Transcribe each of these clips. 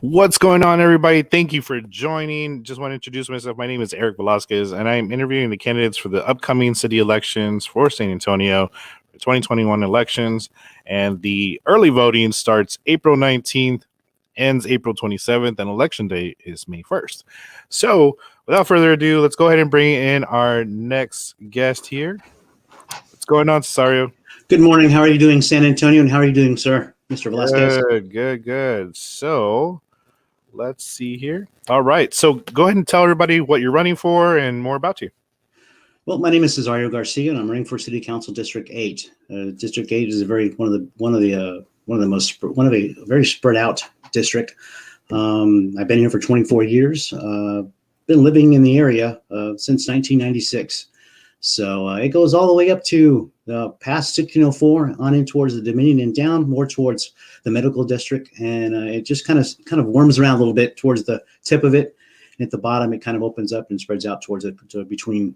What's going on, everybody? Thank you for joining. Just want to introduce myself. My name is Eric Velasquez, and I'm interviewing the candidates for the upcoming city elections for San Antonio, the 2021 elections. And the early voting starts April 19th, ends April 27th, and election day is May 1st. So, without further ado, let's go ahead and bring in our next guest here. What's going on, Cesario? Good morning. How are you doing, San Antonio? And how are you doing, sir, Mr. Velasquez? Good. So, let's see here. All right. So, go ahead and tell everybody what you're running for and more about you. Well, my name is Cesario Garcia, and I'm running for City Council District 8. District 8 is a very very spread out district. I've been here for 24 years. Been living in the area since 1996. So it goes all the way up to past 1604 on in towards the Dominion and down more towards the medical district. And it just kind of worms around a little bit towards the tip of it. And at the bottom, it kind of opens up and spreads out towards between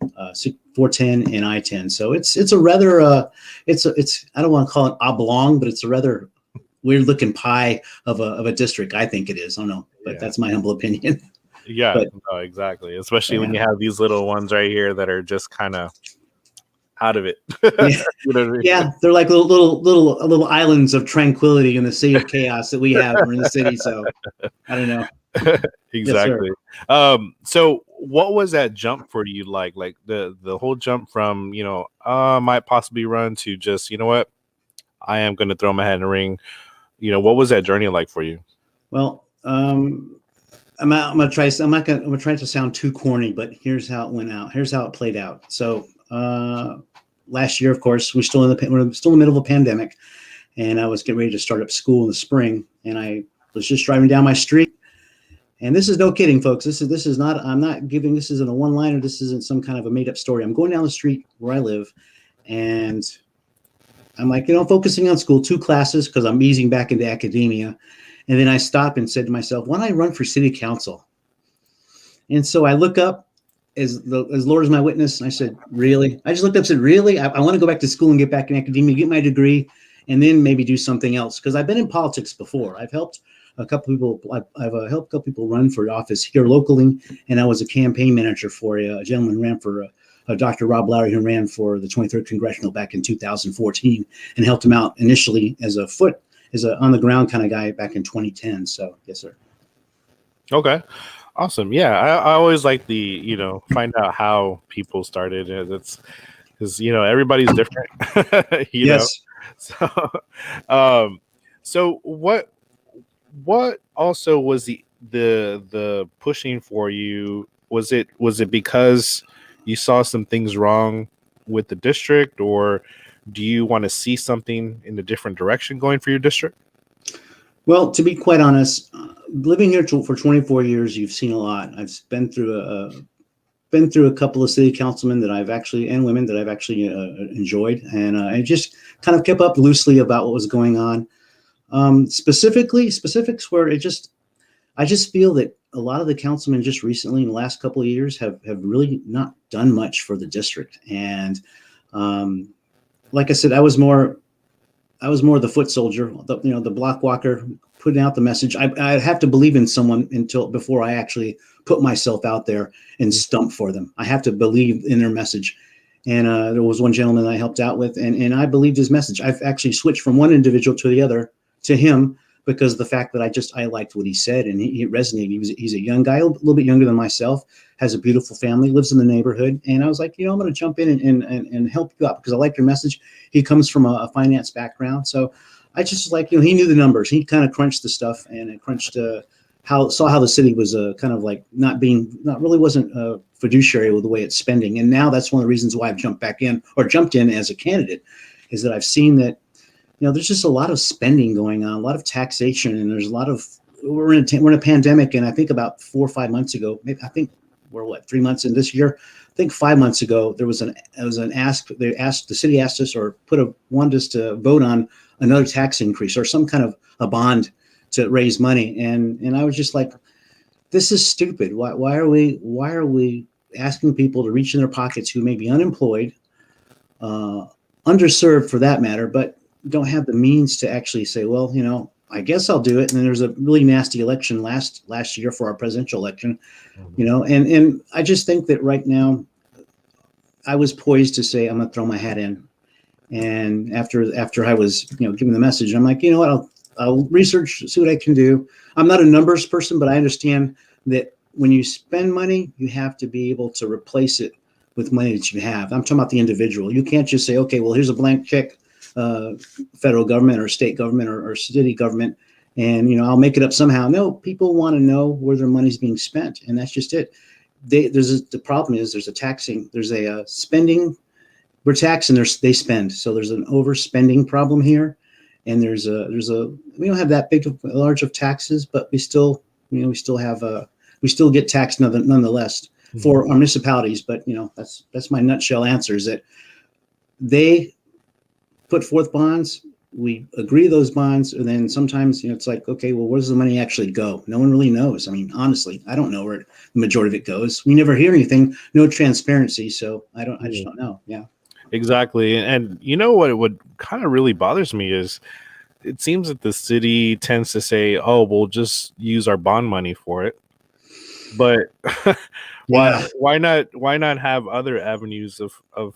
410 and I-10. So it's a rather I don't want to call it oblong, but it's a rather weird looking pie of a district. I think it is. I don't know, but that's my humble opinion. Yeah, no, exactly. Especially when you have these little ones right here that are just kind of out of it. Yeah. You know what I mean? Yeah, they're like little islands of tranquility in the sea of chaos that we have in the city. So I don't know. Exactly. Yes, so what was that jump for you like the whole jump from, might possibly run to just, you know what, I am going to throw my hat in the ring. What was that journey like for you? Well, I'm gonna try to sound too corny, but here's how it went out. Here's how it played out. So last year, of course, we're still in the middle of a pandemic, and I was getting ready to start up school in the spring, and I was just driving down my street. And this is no kidding, folks. This is not. This isn't a one-liner. This isn't some kind of a made-up story. I'm going down the street where I live, and I'm like, focusing on school, 2 classes because I'm easing back into academia. And then I stopped and said to myself, why don't I run for city council? And so I look up as Lord is my witness. And I said, really? I just looked up and said, really? I want to go back to school and get back in academia, get my degree, and then maybe do something else. Because I've been in politics before. I've helped a couple people. I've helped a couple people run for office here locally. And I was a campaign manager for a gentleman who ran for Dr. Rob Lowry, who ran for the 23rd Congressional back in 2014 and helped him out initially as a on the ground kind of guy back in 2010. So yes, sir. Okay. Awesome. Yeah. I always like the, find out how people started. That's because, everybody's different, Yes. So, so what also was the pushing for you? Was it because you saw some things wrong with the district, or do you want to see something in a different direction going for your district? Well, to be quite honest, living here for 24 years, you've seen a lot. I've been through a couple of city councilmen that I've actually and women that I've actually enjoyed, and I just kind of kept up loosely about what was going on. Specifics where I just feel that a lot of the councilmen just recently in the last couple of years have really not done much for the district. And like I said, I was more the foot soldier, the block walker, putting out the message. I have to believe in someone before I actually put myself out there and stump for them. I have to believe in their message. And there was one gentleman I helped out with, and I believed his message. I've actually switched from one individual to the other, to him, because of the fact that I liked what he said, and he resonated. He's a young guy, a little bit younger than myself, has a beautiful family, lives in the neighborhood. And I was like, I'm going to jump in and help you out because I liked your message. He comes from a finance background. So I just like, he knew the numbers. He kind of crunched the stuff and crunched how the city was kind of like wasn't fiduciary with the way it's spending. And now that's one of the reasons why I've jumped in as a candidate, is that I've seen that, there's just a lot of spending going on, a lot of taxation, and there's a lot of we're in a pandemic. And I think about 4 or 5 months ago, I think we're 3 months in this year. I think 5 months ago there was an ask. The city asked us or wanted us to vote on another tax increase or some kind of a bond to raise money, and I was just like, this is stupid. Why are we asking people to reach in their pockets who may be unemployed, underserved for that matter, but don't have the means to actually say, well, I guess I'll do it. And then there's a really nasty election last year for our presidential election, Mhm. and I just think that right now I was poised to say I'm going to throw my hat in. And after I was given the message, I'm like, you know what, I'll research, see what I can do. I'm not a numbers person, but I understand that when you spend money, you have to be able to replace it with money that you have. I'm talking about the individual. You can't just say, okay, well, here's a blank check, federal government or state government or city government, and I'll make it up somehow. No, people want to know where their money's being spent, and that's just it. The problem is there's a spending. We're taxing, they spend. So there's an overspending problem here, and there's a we don't have that large of taxes, but we still we still get taxed nonetheless for our municipalities. But that's my nutshell answer, is that they put forth bonds, we agree those bonds, and then sometimes it's like, okay, well, where does the money actually go? No one really knows. I mean, honestly, I don't know where the majority of it goes. We never hear anything, no transparency, so I just don't know. Yeah. Exactly. And you know what kind of really bothers me is it seems that the city tends to say, "Oh, we'll just use our bond money for it." But Yeah. why not have other avenues of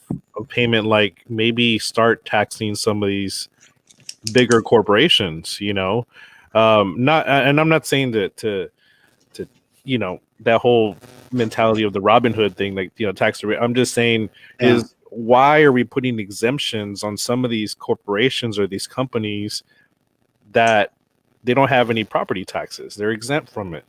payment, like maybe start taxing some of these bigger corporations, Not, and I'm not saying to that whole mentality of the Robin Hood thing, like tax. I'm just saying Yeah. is why are we putting exemptions on some of these corporations or these companies that they don't have any property taxes? They're exempt from it.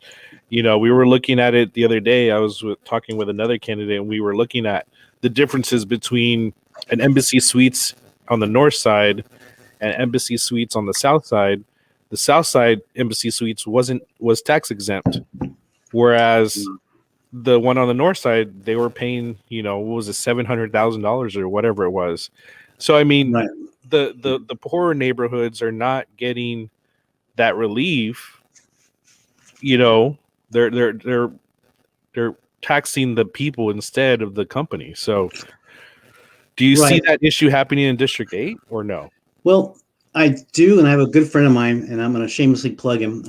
We were looking at it the other day. I was talking with another candidate, and we were looking at the differences between an Embassy Suites on the north side and Embassy Suites on the south side. The south side Embassy Suites was tax exempt, whereas the one on the north side, they were paying, what was it, $700,000 or whatever it was. So I mean, Right. the poorer neighborhoods are not getting that relief. They're taxing the people instead of the company. So do you see Right. that issue happening in District 8 or no? Well, I do, and I have a good friend of mine, and I'm going to shamelessly plug him,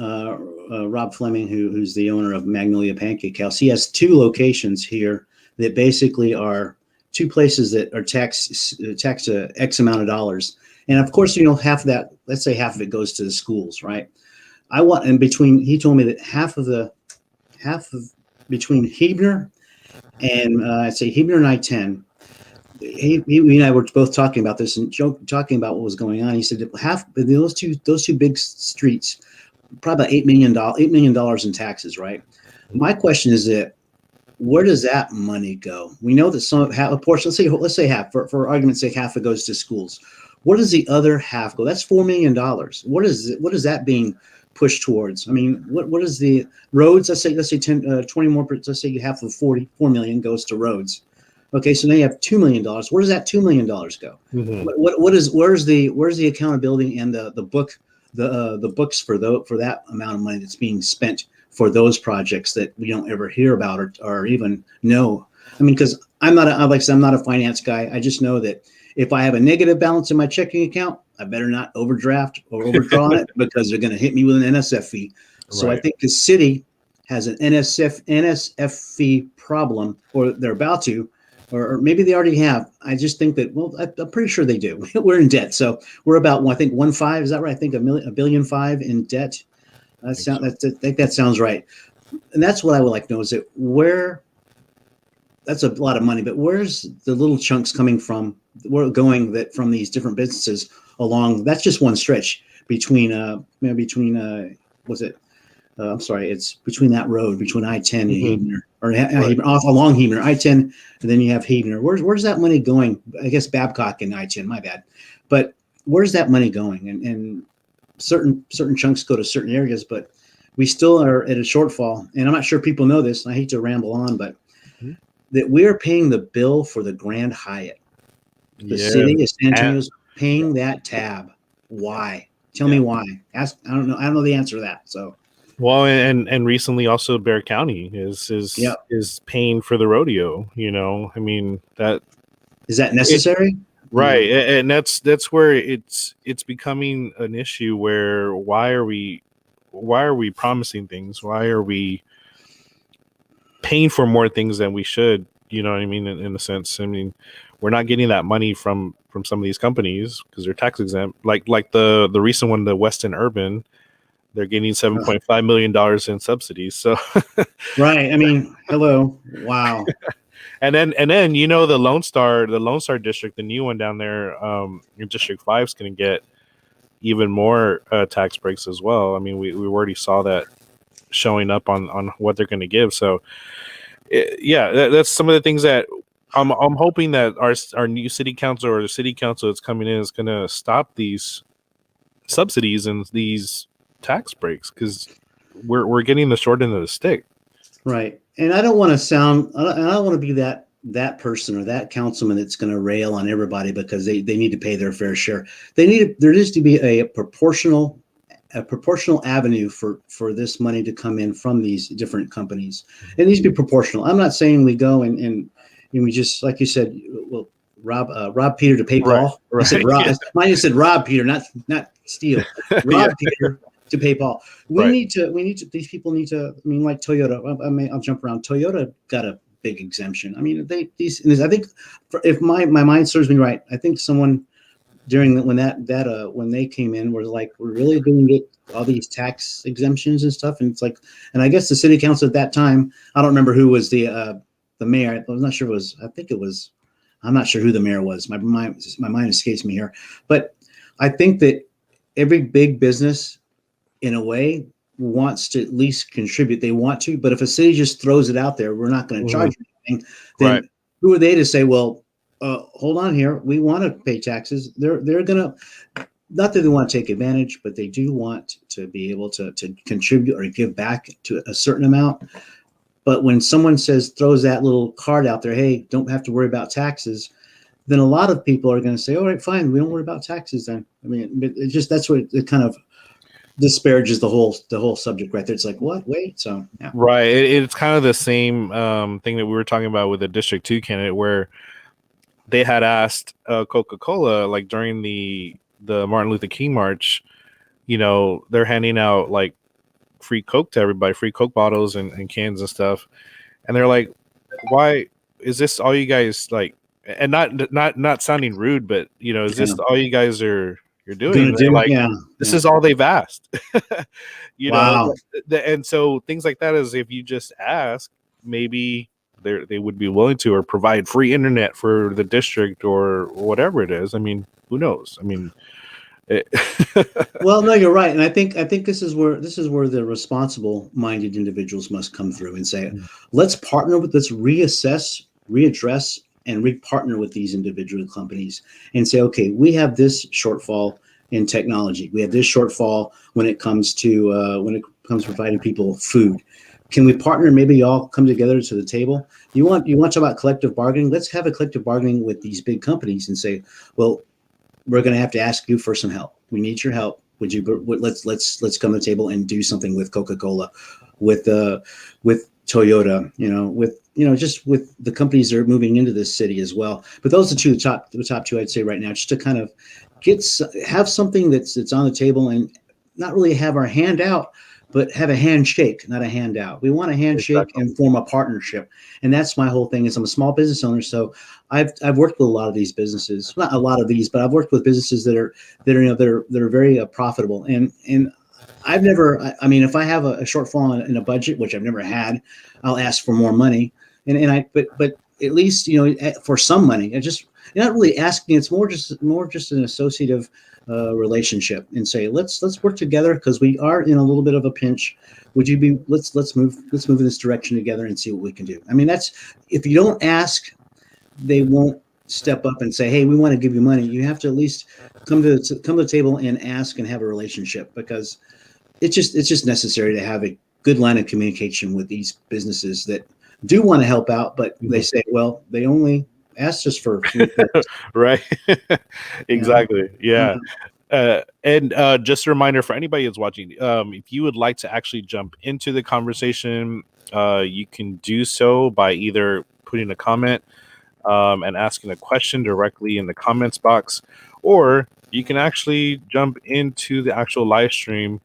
Rob Fleming, who's the owner of Magnolia Pancake House. He has two locations here that basically are two places that are taxed X amount of dollars, and of course, half of that, let's say half of it goes to the schools, right? He told me that half of between Hebner and I'd say Hebner and I-10. He and I were both talking about this and talking about what was going on. He said that half those two big streets, probably about $8 million in taxes, right? My question is that where does that money go? We know that a portion, let's say half, for argument's sake, half it goes to schools. Where does the other half go? That's $4 million. What is that being pushed towards? I mean, what is the roads? Let's say 10, 20 more. Let's say half of 44 million goes to roads. Okay, so now you have $2 million. Where does that $2 million go? Mm-hmm. Where's the accountability and the books for that amount of money that's being spent for those projects that we don't ever hear about or even know? I mean, because I'm not a finance guy. I just know that if I have a negative balance in my checking account, I better not overdraft or overdraw it because they're going to hit me with an NSF fee. So Right. I think the city has an NSF fee problem, or they're about to, or maybe they already have. I just think that, well, I'm pretty sure they do. We're in debt, so we're about, I think 1.5. Is that right? I think $1.5 billion in debt. I think that sounds right. And that's what I would like to know, is that that's a lot of money, but where's the little chunks coming from? We're going that from these different businesses along. That's just one stretch between was it? I'm sorry, it's between that road between I-10 and Hebner, or Hebner, off along Hebner, I-10, and then you have Hebner. Where's that money going? I guess Babcock and I-10. My bad, but where's that money going? And certain chunks go to certain areas, but we still are at a shortfall. And I'm not sure people know this. And I hate to ramble on, but that we're paying the bill for the Grand Hyatt. The city of San Antonio is paying that tab. Why? Tell me why. I don't know. I don't know the answer to that. So. Well, and recently also Bear County is paying for the rodeo. I mean, that is that necessary? Right, and that's where it's becoming an issue. Where why are we promising things? Why are we paying for more things than we should? You know what I mean? In a sense, I mean, we're not getting that money from some of these companies because they're tax exempt. Like the recent one, the Weston Urban, they're getting $7.5 million in subsidies. So, Right. I mean, hello. Wow. and then the Lone Star district, the new one down there, in District 5 is going to get even more tax breaks as well. I mean, we already saw that showing up on what they're going to give. So, yeah, that's some of the things that I'm hoping that our new city council or the city council that's coming in is going to stop these subsidies and these tax breaks because we're getting the short end of the stick. Right. And I don't want to sound, I don't want to be that person or that councilman that's going to rail on everybody because they need to pay their fair share. There needs to be a proportional avenue for this money to come in from these different companies. It needs to be proportional. I'm not saying we go and we just, like you said, well, rob Peter to pay Paul. Right. I said Rob. Yeah. Mine said rob Peter, not steal. Rob Peter to pay Paul. We need to. These people need to. I mean, like Toyota. I'll jump around. Toyota got a big exemption. I mean, I think if my mind serves me right, I think someone during when they came in were like, we're really going to get all these tax exemptions and stuff. And it's like, and I guess the city council at that time, I don't remember who was the mayor. I was not sure it was. I think it was. I'm not sure who the mayor was. My mind escapes me here, but I think that every big business, in a way, wants to at least contribute. They want to, but if a city just throws it out there, we're not going to charge anything. Then who are they to say, well, hold on here, we want to pay taxes? They're going to, not that they want to take advantage, but they do want to be able to contribute or give back to a certain amount. But when someone throws that little card out there, hey, don't have to worry about taxes, then a lot of people are going to say, all right, fine, we don't worry about taxes then. I mean, it just, that's what it kind of disparages the whole subject right there. It's like, what? Wait. So yeah. Right. It's kind of the same thing that we were talking about with the District 2 candidate, where they had asked Coca-Cola, like during the Martin Luther King march, they're handing out like free Coke to everybody, free Coke bottles and cans and stuff. And they're like, why is this all you guys like? And not sounding rude, but is this all you guys are you're doing? Like, this is all they've asked. Wow. And so things like that is, if you just ask, maybe they would be willing to, or provide free internet for the district or whatever it is. I mean, who knows? I mean, well, no, you're right, and I think this is where the responsible minded individuals must come through and say, let's reassess, readdress, and repartner with these individual companies and say, okay, we have this shortfall in technology. We have this shortfall when it comes to providing people food. Can we partner? Maybe y'all come together to the table. You want to talk about collective bargaining? Let's have a collective bargaining with these big companies and say, well, we're going to have to ask you for some help. We need your help. Would you? Let's come to the table and do something with Coca-Cola, with Toyota. Just with the companies that are moving into this city as well. But those are the top two I'd say right now, just to kind of have something that's on the table and not really have our hand out, but have a handshake, not a handout. We want a handshake and form a partnership. And that's my whole thing. Is I'm a small business owner, so I've worked with a lot of these businesses. Not a lot of these, but I've worked with businesses that are very profitable. And I've never. I mean, if I have a shortfall in a budget, which I've never had, I'll ask for more money. But at least for some money. You're not really asking. It's more just an associative relationship, and say let's work together because we are in a little bit of a pinch. Would you be? Let's move in this direction together and see what we can do. I mean, that's, if you don't ask, they won't step up and say, hey, we want to give you money. You have to at least come to the table and ask and have a relationship, because it's just necessary to have a good line of communication with these businesses that do want to help out, but they say, well, they only asked us for right. Exactly. Yeah. And just a reminder for anybody that's watching, if you would like to actually jump into the conversation, you can do so by either putting a comment and asking a question directly in the comments box, or you can actually jump into the actual live stream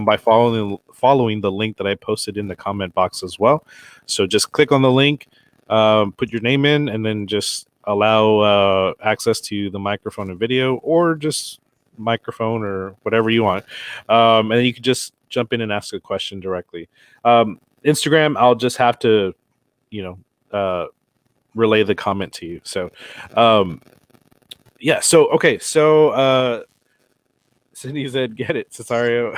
by following the link that I posted in the comment box as well. So just click on the link, put your name in, and then just allow access to the microphone and video, or just microphone or whatever you want. And then you can just jump in and ask a question directly. Instagram, I'll just have to, you know, relay the comment to you. So, yeah. So, okay. So, Cindy said, get it, Cesario.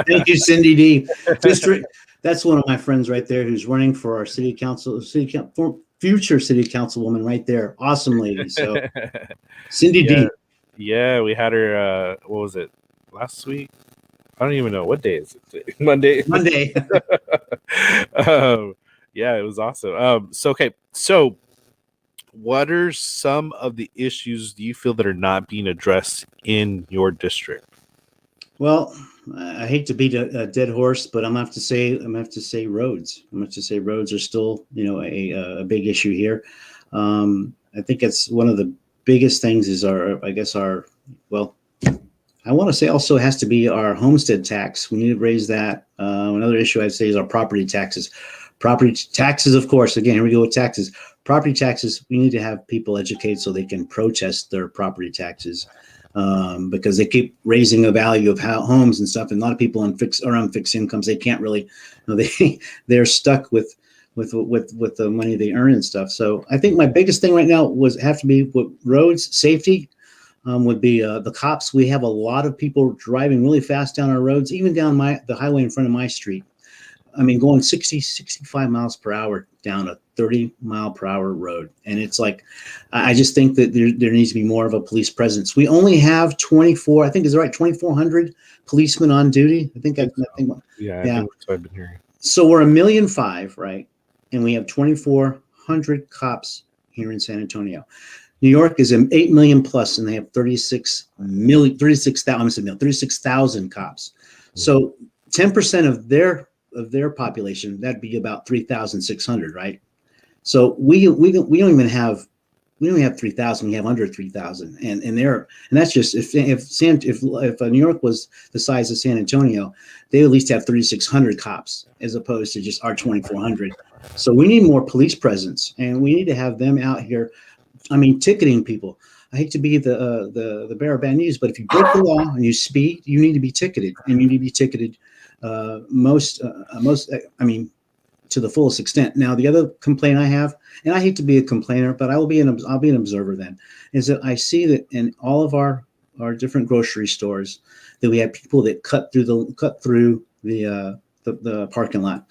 Thank you, Cindy D. District. That's one of my friends right there who's running for our city council, future city councilwoman right there. Awesome lady. So, Cindy Yeah. D. Yeah, we had her. What was it? Last week? I don't even know what day is it. Monday. Monday. Yeah, it was awesome. So okay, so what are some of the issues do you feel that are not being addressed in your district? Well, I hate to beat a dead horse, but I'm gonna have to say roads. I'm gonna have to say roads are still, a big issue here. I think it's one of the biggest things is I want to say also has to be our homestead tax. We need to raise that. Another issue I'd say is our property taxes. Property taxes, of course. Again, here we go with taxes. Property taxes. We need to have people educated so they can protest their property taxes, because they keep raising the value of homes and stuff. And a lot of people on fixed incomes, they can't really, they're stuck with the money they earn and stuff. So I think my biggest thing right now have to be with roads safety. Would be the cops. We have a lot of people driving really fast down our roads, even down the highway in front of my street. I mean, going 60, 65 miles per hour down a 30-mile-per-hour road. And it's like, I just think that there needs to be more of a police presence. We only have 24, I think is right, 2,400 policemen on duty. I think Yeah, I think that's what I've been hearing. So we're 1.5 million, right? And we have 2,400 cops here in San Antonio. New York is 8 million plus, and they have 36,000 cops. So 10% of their population, that'd be about 3,600, right? So we don't even have 3,000. We have under 3,000, and that's just if New York was the size of San Antonio, they at least have 3,600 cops as opposed to just our 2,400. So we need more police presence, and we need to have them out here. I mean, ticketing people. I hate to be the bearer of bad news, but if you break the law and you speed, you need to be ticketed, and you need to be ticketed to the fullest extent. Now, the other complaint I have, and I hate to be a complainer, but I'll be an observer then, is that I see that in all of our different grocery stores that we have people that cut through the parking lot.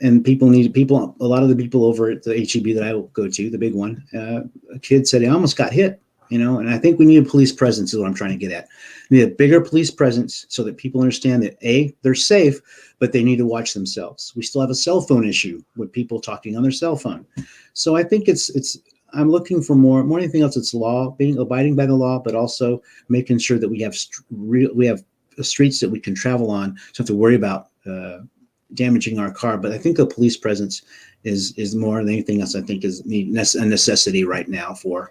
And a lot of the people over at the HEB that I will go to, the big one, a kid said he almost got hit, and I think we need a police presence is what I'm trying to get at. We need a bigger police presence so that people understand that they're safe, but they need to watch themselves. We still have a cell phone issue with people talking on their cell phone. So I think I'm looking for more than anything else. It's abiding by the law, but also making sure that we have streets that we can travel on. So don't have to worry about, damaging our car. But I think a police presence is more than anything else. I think is a necessity right now for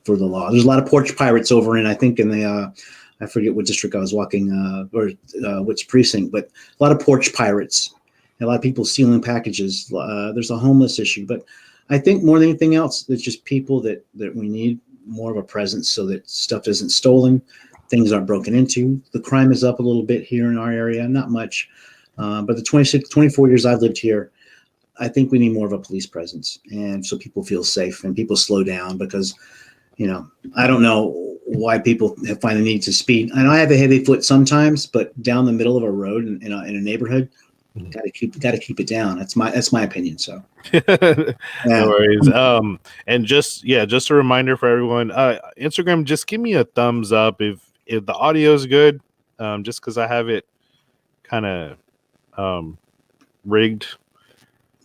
the law. There's a lot of porch pirates over in, I think in the I forget what district I was walking or which precinct, but a lot of porch pirates, a lot of people stealing packages. There's a homeless issue, but I think more than anything else, it's just people that we need more of a presence so that stuff isn't stolen, things aren't broken into. The crime is up a little bit here in our area, not much. But the 24 years I've lived here, I think we need more of a police presence, and so people feel safe and people slow down because, I don't know why people find the need to speed. And I have a heavy foot sometimes, but down the middle of a road in a neighborhood, got to keep it down. That's my opinion. So, No worries. And just a reminder for everyone. Instagram, just give me a thumbs up if the audio is good. Just because I have it kind of rigged.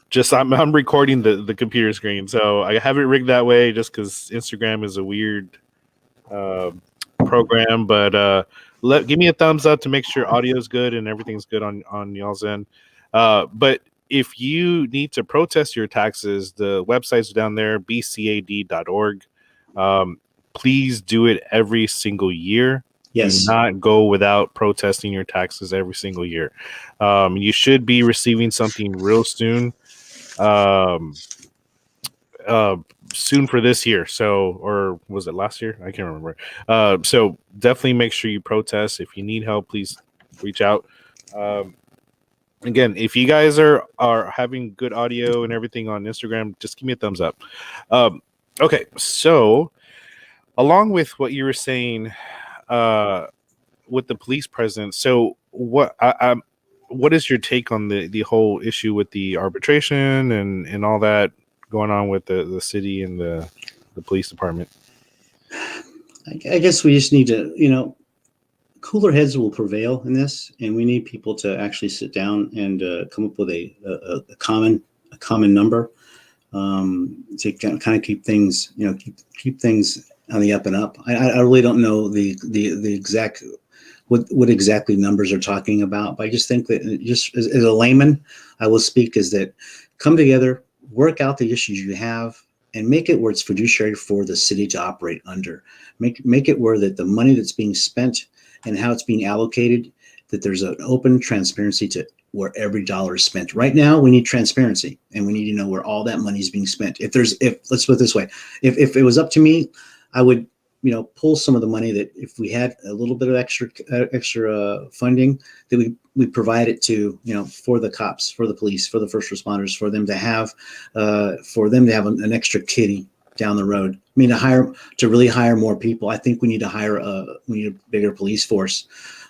Just I'm recording the computer screen, so I have it rigged that way just because Instagram is a weird program. But give me a thumbs up to make sure audio is good and everything's good on y'all's end. But if you need to protest your taxes, the website's down there, bcad.org. Please do it every single year. Do Yes. not go without protesting your taxes every single year. You should be receiving something real soon. Um, Soon for this year. So, or was it last year? I can't remember. So definitely make sure you protest. If you need help, please reach out. Again, if you guys are having good audio and everything on Instagram, just give me a thumbs up. Okay, so along with what you were saying, with the police presence, so what is your take on the whole issue with the arbitration and all that going on with the city and the police department? I guess we just need to, cooler heads will prevail in this, and we need people to actually sit down and come up with a common number to kind of keep things, keep things on the up and up. I really don't know the exact what exactly numbers are talking about, but I just think that just as a layman, I will speak is that come together, work out the issues you have, and make it where it's fiduciary for the city to operate under. Make it where that the money that's being spent and how it's being allocated, that there's an open transparency to where every dollar is spent. Right now, we need transparency, and we need to know where all that money is being spent. If let's put it this way, if it was up to me, I would pull some of the money that if we had a little bit of extra funding, that we provide it to for the cops, for the police, for the first responders, for them to have an extra kitty down the road. I mean, to really hire more people. I think we need to we need a bigger police force.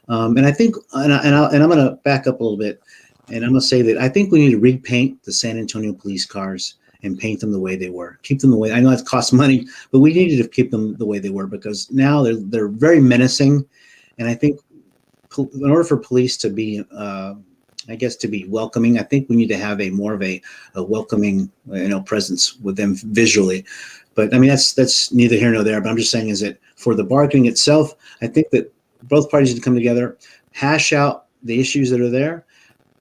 And I think, and I'm going to back up a little bit, and I'm going to say that I think we need to repaint the San Antonio police cars and paint them the way they were. Keep them the way. I know it costs money, but we needed to keep them the way they were, because now they're very menacing, and I think in order for police to be, to be welcoming, I think we need to have more of a welcoming, presence with them visually. But I mean, that's neither here nor there. But I'm just saying is that for the bargaining itself, I think that both parties need to come together, hash out the issues that are there,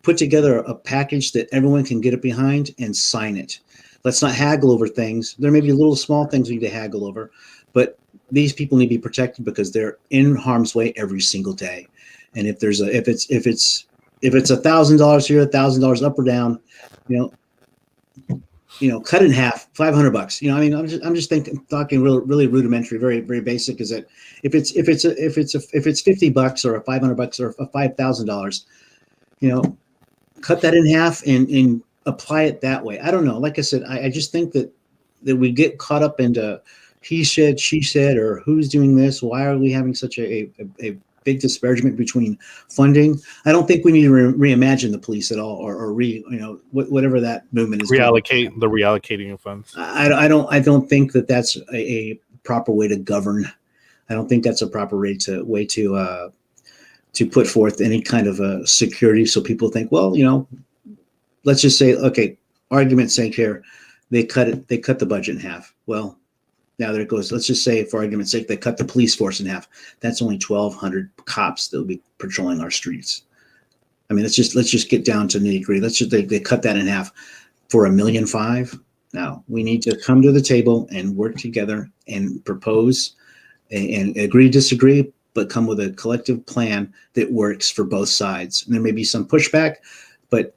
put together a package that everyone can get it behind, and sign it. Let's not haggle over things. There may be little small things we need to haggle over, but these people need to be protected because they're in harm's way every single day. And if it's $1,000 here, $1,000 up or down, cut it in half, $500. I mean, I'm just talking really rudimentary, very, very basic. Is that if it's $50 or $500 or $5,000, cut that in half and apply it that way. I don't know. Like I said, I just think that we get caught up into he said, she said, or who's doing this. Why are we having such a big disparagement between funding? I don't think we need to reimagine the police at all, or whatever that movement is. Reallocating of funds. I don't think that that's a proper way to govern. I don't think that's a proper way to put forth any kind of security. So people think, well, let's just say, okay, argument's sake here, they cut the budget in half. Well, now there it goes. Let's just say, for argument's sake, they cut the police force in half. That's only 1,200 cops that will be patrolling our streets. I mean, let's just get down to nitty gritty. They cut that in half for $1.5 million. Now we need to come to the table and work together and propose and agree, disagree, but come with a collective plan that works for both sides. And there may be some pushback, but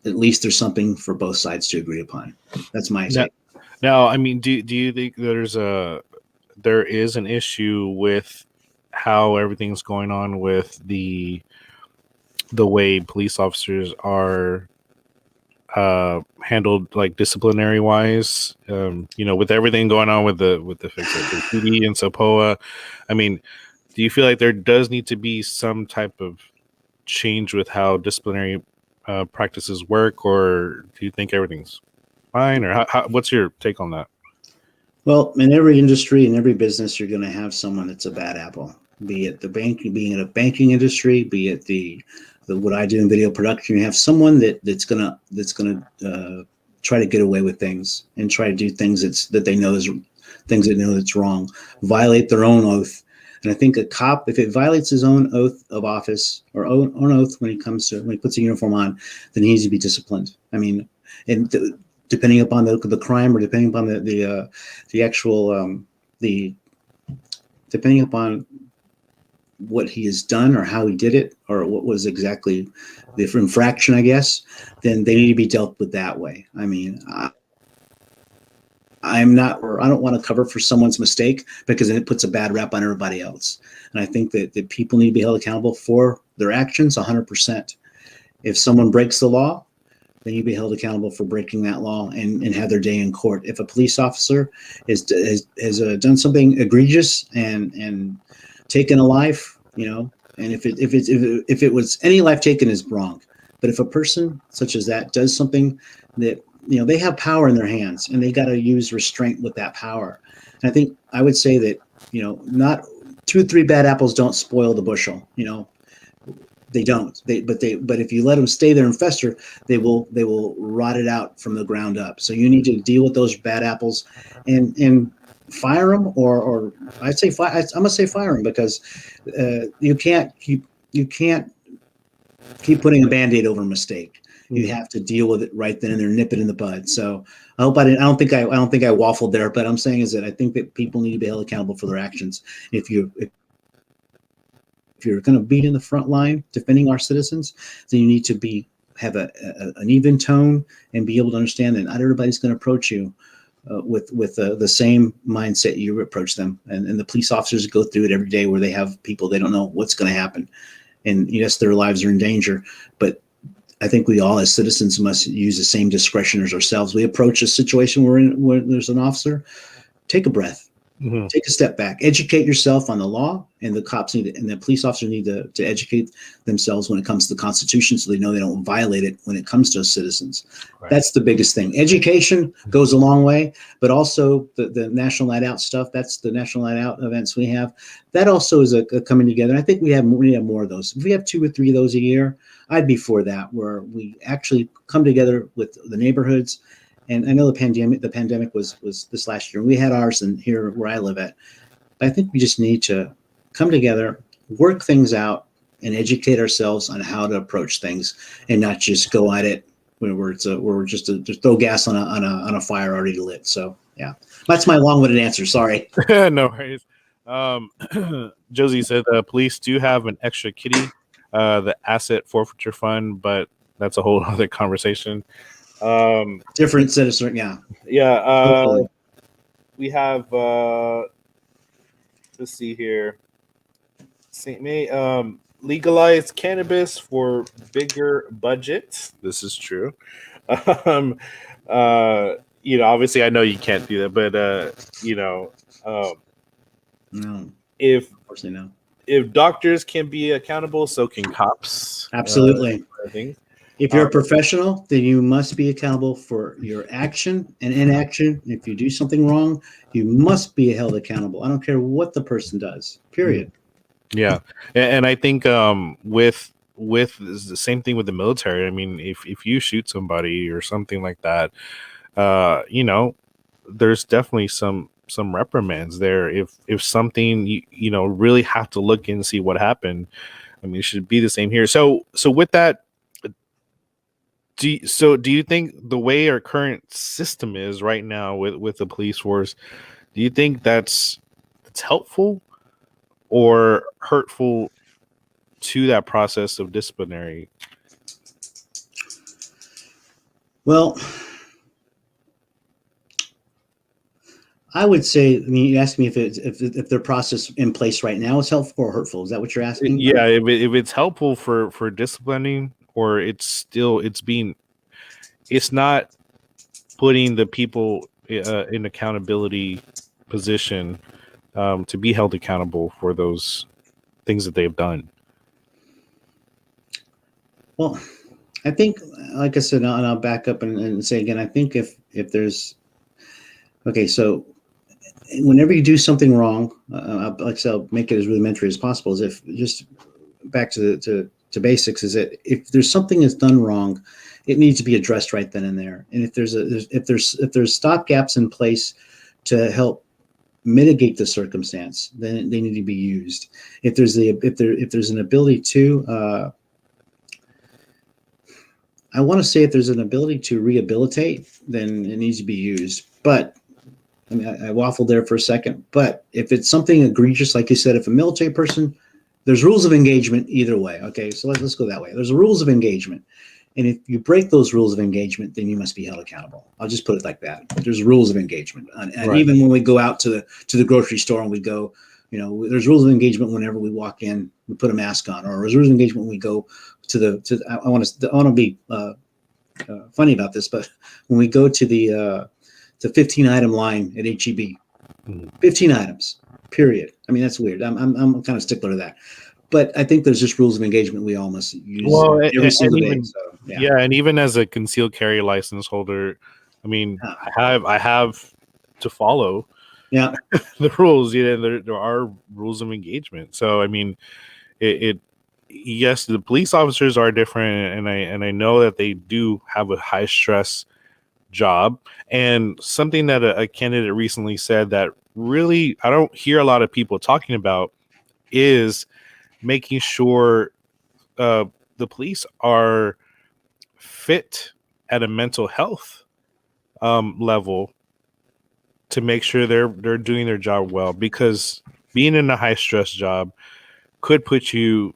at least there's something for both sides to agree upon. That's my take. Now, I mean, do you think there is an issue with how everything's going on with the way police officers are handled, like disciplinary wise? With everything going on with the PD and SOPOA, I mean, do you feel like there does need to be some type of change with how disciplinary practices work, or do you think everything's fine, or what's your take on that? Well, in every industry, in every business, you're going to have someone that's a bad apple. Be it being in a banking industry, be it the what I do in video production, you have someone that's gonna try to get away with things and try to do things that they know is things that know that's wrong, violate their own oath. And I think a cop, if it violates his own oath of office or own oath when he puts a uniform on, then he needs to be disciplined. I mean, and depending upon the crime or depending upon the actual the depending upon what he has done or how he did it or what was exactly the infraction, I guess, then they need to be dealt with that way. I mean, I don't want to cover for someone's mistake because then it puts a bad rap on everybody else. And I think that people need to be held accountable for their actions 100%. If someone breaks the law, they need to be held accountable for breaking that law and have their day in court. If a police officer has done something egregious and taken a life, and if it was any life taken is wrong, but if a person such as that does something that they have power in their hands and they got to use restraint with that power. And I think I would say that not 2 or 3 bad apples don't spoil the bushel. They don't. But if you let them stay there and fester, they will rot it out from the ground up. So you need to deal with those bad apples, and fire them, or I'd say I'm gonna say fire them because you can't keep putting a Band-Aid over a mistake. You have to deal with it right then and there, nip it in the bud. So I hope I don't think I waffled there, but I'm saying is that I think that people need to be held accountable for their actions. If you're going to be in the front line defending our citizens, then you need to have an even tone and be able to understand that not everybody's going to approach you with the same mindset you approach them. And the police officers go through it every day where they have people, they don't know what's going to happen. And yes, their lives are in danger, but I think we all as citizens must use the same discretion as ourselves. We approach a situation where there's an officer, take a breath, take a step back, educate yourself on the law, and the cops and the police officers need to educate themselves when it comes to the Constitution so they know they don't violate it when it comes to citizens. Right. That's the biggest thing. Education goes a long way, but also the National Night Out stuff, that's the National Night Out events we have. That also is a coming together. And I think we need more of those. If we have 2 or 3 of those a year, I'd be for that, where we actually come together with the neighborhoods. And I know the pandemic was this last year. We had ours in here where I live at. But I think we just need to come together, work things out, and educate ourselves on how to approach things, and not just go at it where we're just throw gas on a fire already lit. So yeah, that's my long-winded answer. Sorry. No worries. Josie said police do have an extra kitty, the asset forfeiture fund, but that's a whole other conversation. Different citizen, yeah. We have let's see here. St. May legalize cannabis for bigger budgets. This is true. Obviously I know you can't do that, but no. If doctors can be accountable, so can cops. Absolutely. If you're a professional, then you must be accountable for your action and inaction. If you do something wrong, you must be held accountable. I don't care what the person does, period. Yeah. And I think with the same thing with the military. I mean, if you shoot somebody or something like that, there's definitely some reprimands there. If something, really have to look and see what happened. I mean, it should be the same here. So with that, do you think the way our current system is right now with the police force, do you think that's helpful or hurtful to that process of disciplinary? Well, I would say, you asked me if their process in place right now is helpful or hurtful. Is that what you're asking? Yeah, if it's helpful for disciplining, or it's not putting the people in accountability position to be held accountable for those things that they've done. Well, I think, like I said, and I'll back up and say again, I think if there's, okay, so whenever you do something wrong, like I said, I'll make it as rudimentary as possible, is if just back to basics, is that if there's something that's done wrong, it needs to be addressed right then and there. And if there's stop gaps in place to help mitigate the circumstance, then they need to be used. If there's an ability to, I want to say if there's an ability to rehabilitate, then it needs to be used. But I mean, I waffled there for a second. But if it's something egregious, like you said, if a military person, there's rules of engagement either way. Okay, so let's go that way. There's rules of engagement. And if you break those rules of engagement, then you must be held accountable. I'll just put it like that. There's rules of engagement, and Right. even when we go out to the grocery store and we go, there's rules of engagement whenever we walk in. We put a mask on, or there's rules of engagement when we go to. I want to be funny about this, but when we go to the 15-item line at HEB, 15 items, period. I mean, that's weird. I'm kind of stickler to that. But I think there's just rules of engagement we all must use every single day. Even, so, yeah, and even as a concealed carry license holder, I mean, I have to follow yeah, the rules. There are rules of engagement. So I mean, it yes, the police officers are different, and I know that they do have a high stress job. And something that a candidate recently said that really I don't hear a lot of people talking about is making sure the police are fit at a mental health level to make sure they're doing their job well, because being in a high stress job could put you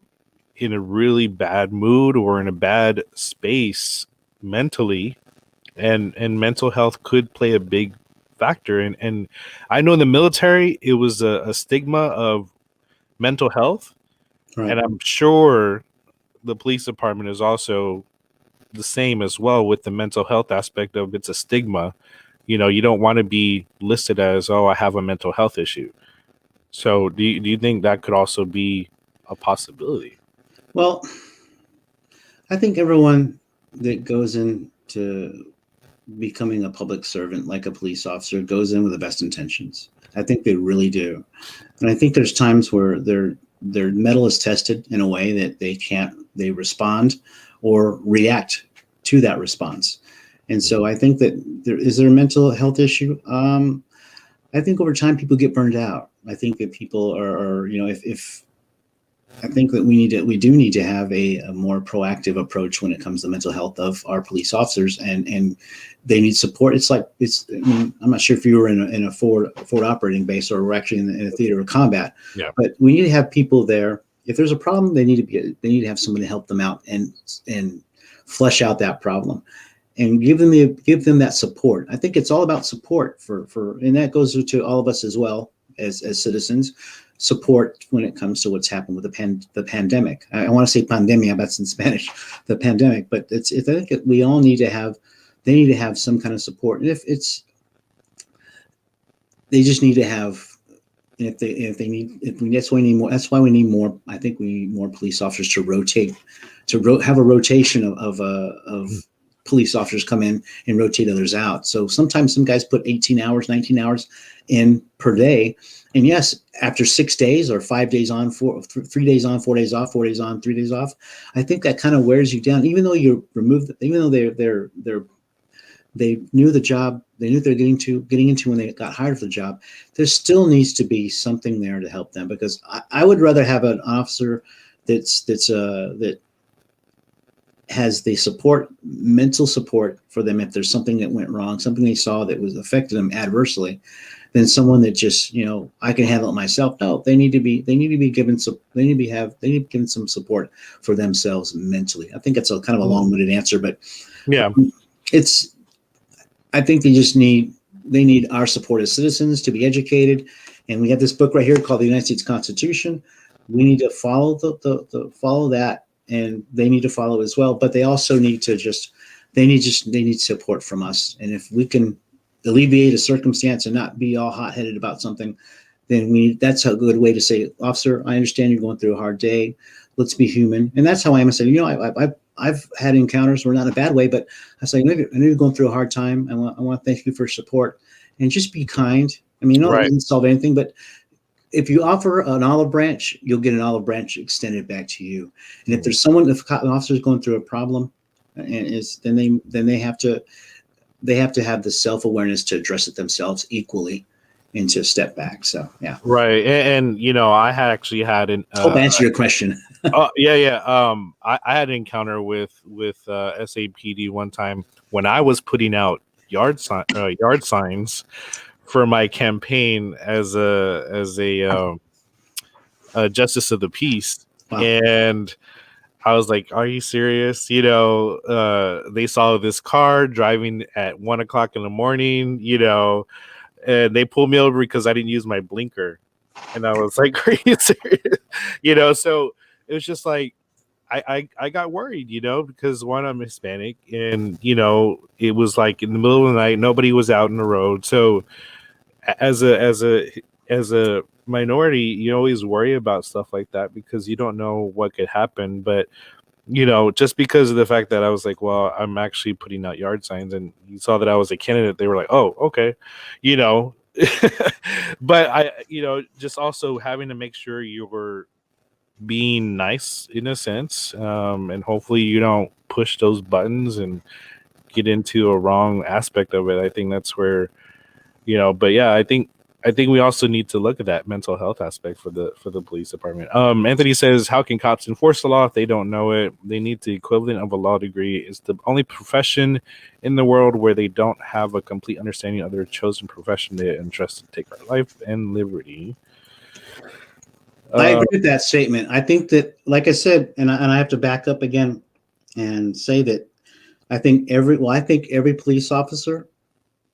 in a really bad mood or in a bad space mentally, and mental health could play a big factor. And I know in the military it was a stigma of mental health, right. and I'm sure the police department is also the same as well with the mental health aspect of it's a stigma. You don't want to be listed as, oh, I have a mental health issue. So do you think that could also be a possibility? Well, I think everyone that goes into becoming a public servant, like a police officer, goes in with the best intentions. I think they really do. And I think there's times where their mettle is tested in a way that they respond or react to that response. And so I think that there a mental health issue. I think over time people get burned out. I think that people are if I think that we do need to have a more proactive approach when it comes to mental health of our police officers, and they need support. I mean, I'm not sure if you were in a forward operating base or we're actually in a theater of combat. Yeah. But we need to have people there. If there's a problem, they need to have someone to help them out and flesh out that problem, and give them that support. I think it's all about support and that goes to all of us as well as citizens. Support when it comes to what's happened with the pandemic. I want to say pandemia, that's in Spanish, the pandemic, but I think we all need to have. They need to have some kind of support, and they just need to have. That's why we need more. That's why we need more. I think we need more police officers to rotate, have a rotation of police officers come in and rotate others out. So sometimes some guys put 18 hours, 19 hours in per day. And yes, after 6 days or 5 days on, 3 days on, 4 days off, 4 days on, 3 days off, I think that kind of wears you down. Even though you remove, even though they knew the job, they knew they're getting into when they got hired for the job, there still needs to be something there to help them. Because I would rather have an officer that has the support, mental support for them if there's something that went wrong, something they saw that was affected them adversely, than someone that just, I can handle it myself. No, they need to be given some, they need to be given some support for themselves mentally. I think that's a kind of a long-winded answer, but Yeah. I think they need our support as citizens to be educated. And we have this book right here called the United States Constitution. We need to follow follow that, and they need to follow as well. But they also need to they need support from us. And if we can alleviate a circumstance and not be all hot-headed about something, then that's a good way to say, officer, I understand you're going through a hard day. Let's be human. And that's how I am. I say, I've had encounters where not in a bad way, but I say, I know you're going through a hard time. I want to thank you for your support, and just be kind. I mean, it doesn't solve anything, but if you offer an olive branch, you'll get an olive branch extended back to you. And if there's if an officer is going through a problem, then they have to have the self-awareness to address it themselves equally. into a step back. So yeah, Right. And you know, I had actually had an hope I answered your question. oh yeah, yeah. I had an encounter with SAPD one time when I was putting out yard signs for my campaign as a justice of the peace, Wow. and I was like, "Are you serious?" You know, they saw this car driving at 1 o'clock in the morning. You know, and they pulled me over because I didn't use my blinker, and I was like, "Are you serious?" You know, so it was just like I got worried, you know, because one, I'm Hispanic, and you know, it was like in the middle of the night, nobody was out in the road, so as a minority, you always worry about stuff like that because you don't know what could happen. But you know, just because of the fact that I was like, well, I'm actually putting out yard signs, and you saw that I was a candidate, they were like, oh, okay, you know. But I, you know, just also having to make sure you're being nice in a sense, and hopefully you don't push those buttons and get into a wrong aspect of it. I think that's where, you know, but yeah, I think we also need to look at that mental health aspect for the police department. Anthony says, how can cops enforce the law if they don't know it? They need the equivalent of a law degree. It's the only profession in the world where they don't have a complete understanding of their chosen profession they entrusted to take our life and liberty. I agree with that statement. I think that, like I said, and I have to back up again and say that I think every police officer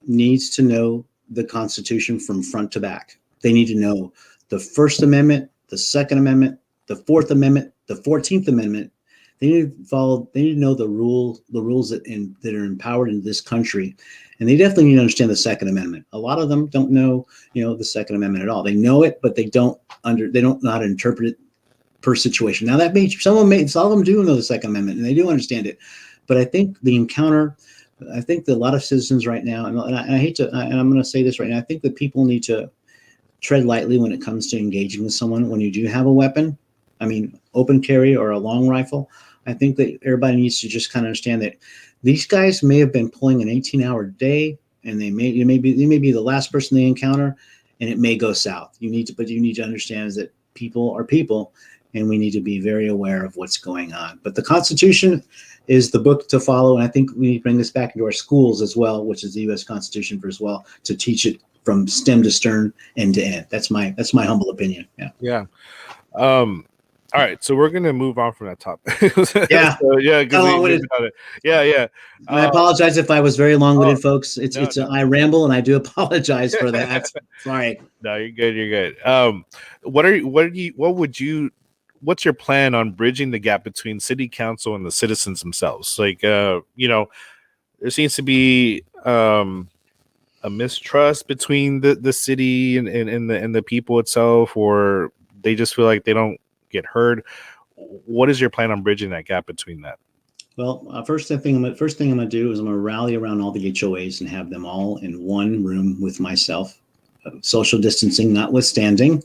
needs to know the Constitution from front to back. They need to know the First Amendment, the Second Amendment, the Fourth Amendment, the 14th Amendment. They need to follow. They need to know the rules that are empowered in this country, and they definitely need to understand the Second Amendment. A lot of them don't know, the Second Amendment at all. They know it, but they don't know how to interpret it per situation. Now that means some of them do know the Second Amendment and they do understand it, but I think that a lot of citizens right now, and I hate to, and I'm going to say this right now, I think that people need to tread lightly when it comes to engaging with someone when you do have a weapon. I mean, open carry or a long rifle. I think that everybody needs to just kind of understand that these guys may have been pulling an 18-hour day, and they may be the last person they encounter, and it may go south. You need to understand is that people are people, and we need to be very aware of what's going on. But the Constitution is the book to follow, and I think we need to bring this back into our schools as well, which is the U.S. Constitution as well, to teach it from stem to stern, end to end. That's my humble opinion. Yeah. Yeah. All right, so we're gonna move on from that topic. Yeah. So, yeah, because yeah, yeah. I apologize if I was very long-winded, Oh, folks. I ramble, and I do apologize for that. Sorry. No, you're good. You're good. What's your plan on bridging the gap between city council and the citizens themselves? Like, you know, there seems to be a mistrust between the city and the people itself, or they just feel like they don't get heard. What is your plan on bridging that gap between that? Well, first thing I'm going to do is I'm going to rally around all the HOAs and have them all in one room with myself, social distancing notwithstanding,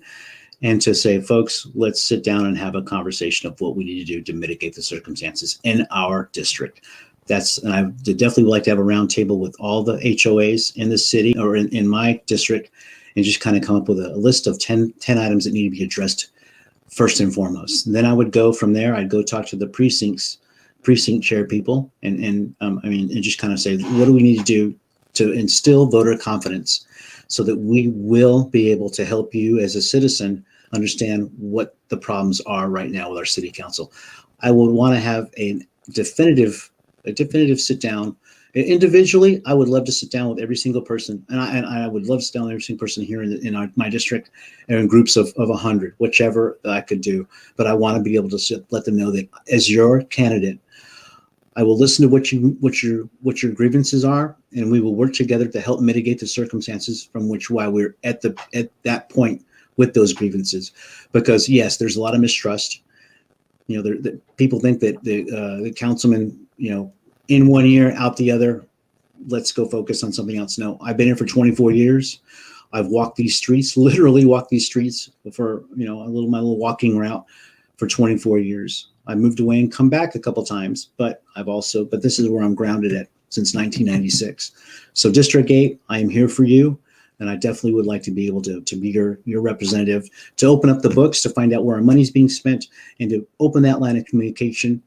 and to say, folks, let's sit down and have a conversation of what we need to do to mitigate the circumstances in our district. And I definitely would like to have a roundtable with all the HOAs in the city or in my district, and just kind of come up with a list of 10 items that need to be addressed first and foremost. And then I would go from there. I'd go talk to the precinct chair people and just kind of say, what do we need to do to instill voter confidence so that we will be able to help you as a citizen understand what the problems are right now with our city council. I would want to have a definitive sit down. Individually, I would love to sit down with every single person, and I would love to sit down with every single person here in my district, and in groups of 100, whichever I could do. But I want to be able to let them know that as your candidate, I will listen to what your grievances are, and we will work together to help mitigate the circumstances from why we're at that point with those grievances. Because yes, there's a lot of mistrust. People think that the councilman, in one ear, out the other. Let's go focus on something else. No, I've been here for 24 years. I've literally walked these streets for, my little walking route for 24 years. I moved away and come back a couple times, but this is where I'm grounded at since 1996. So District 8, I am here for you. And I definitely would like to be able to be your representative, to open up the books, to find out where our money's being spent, and to open that line of communication.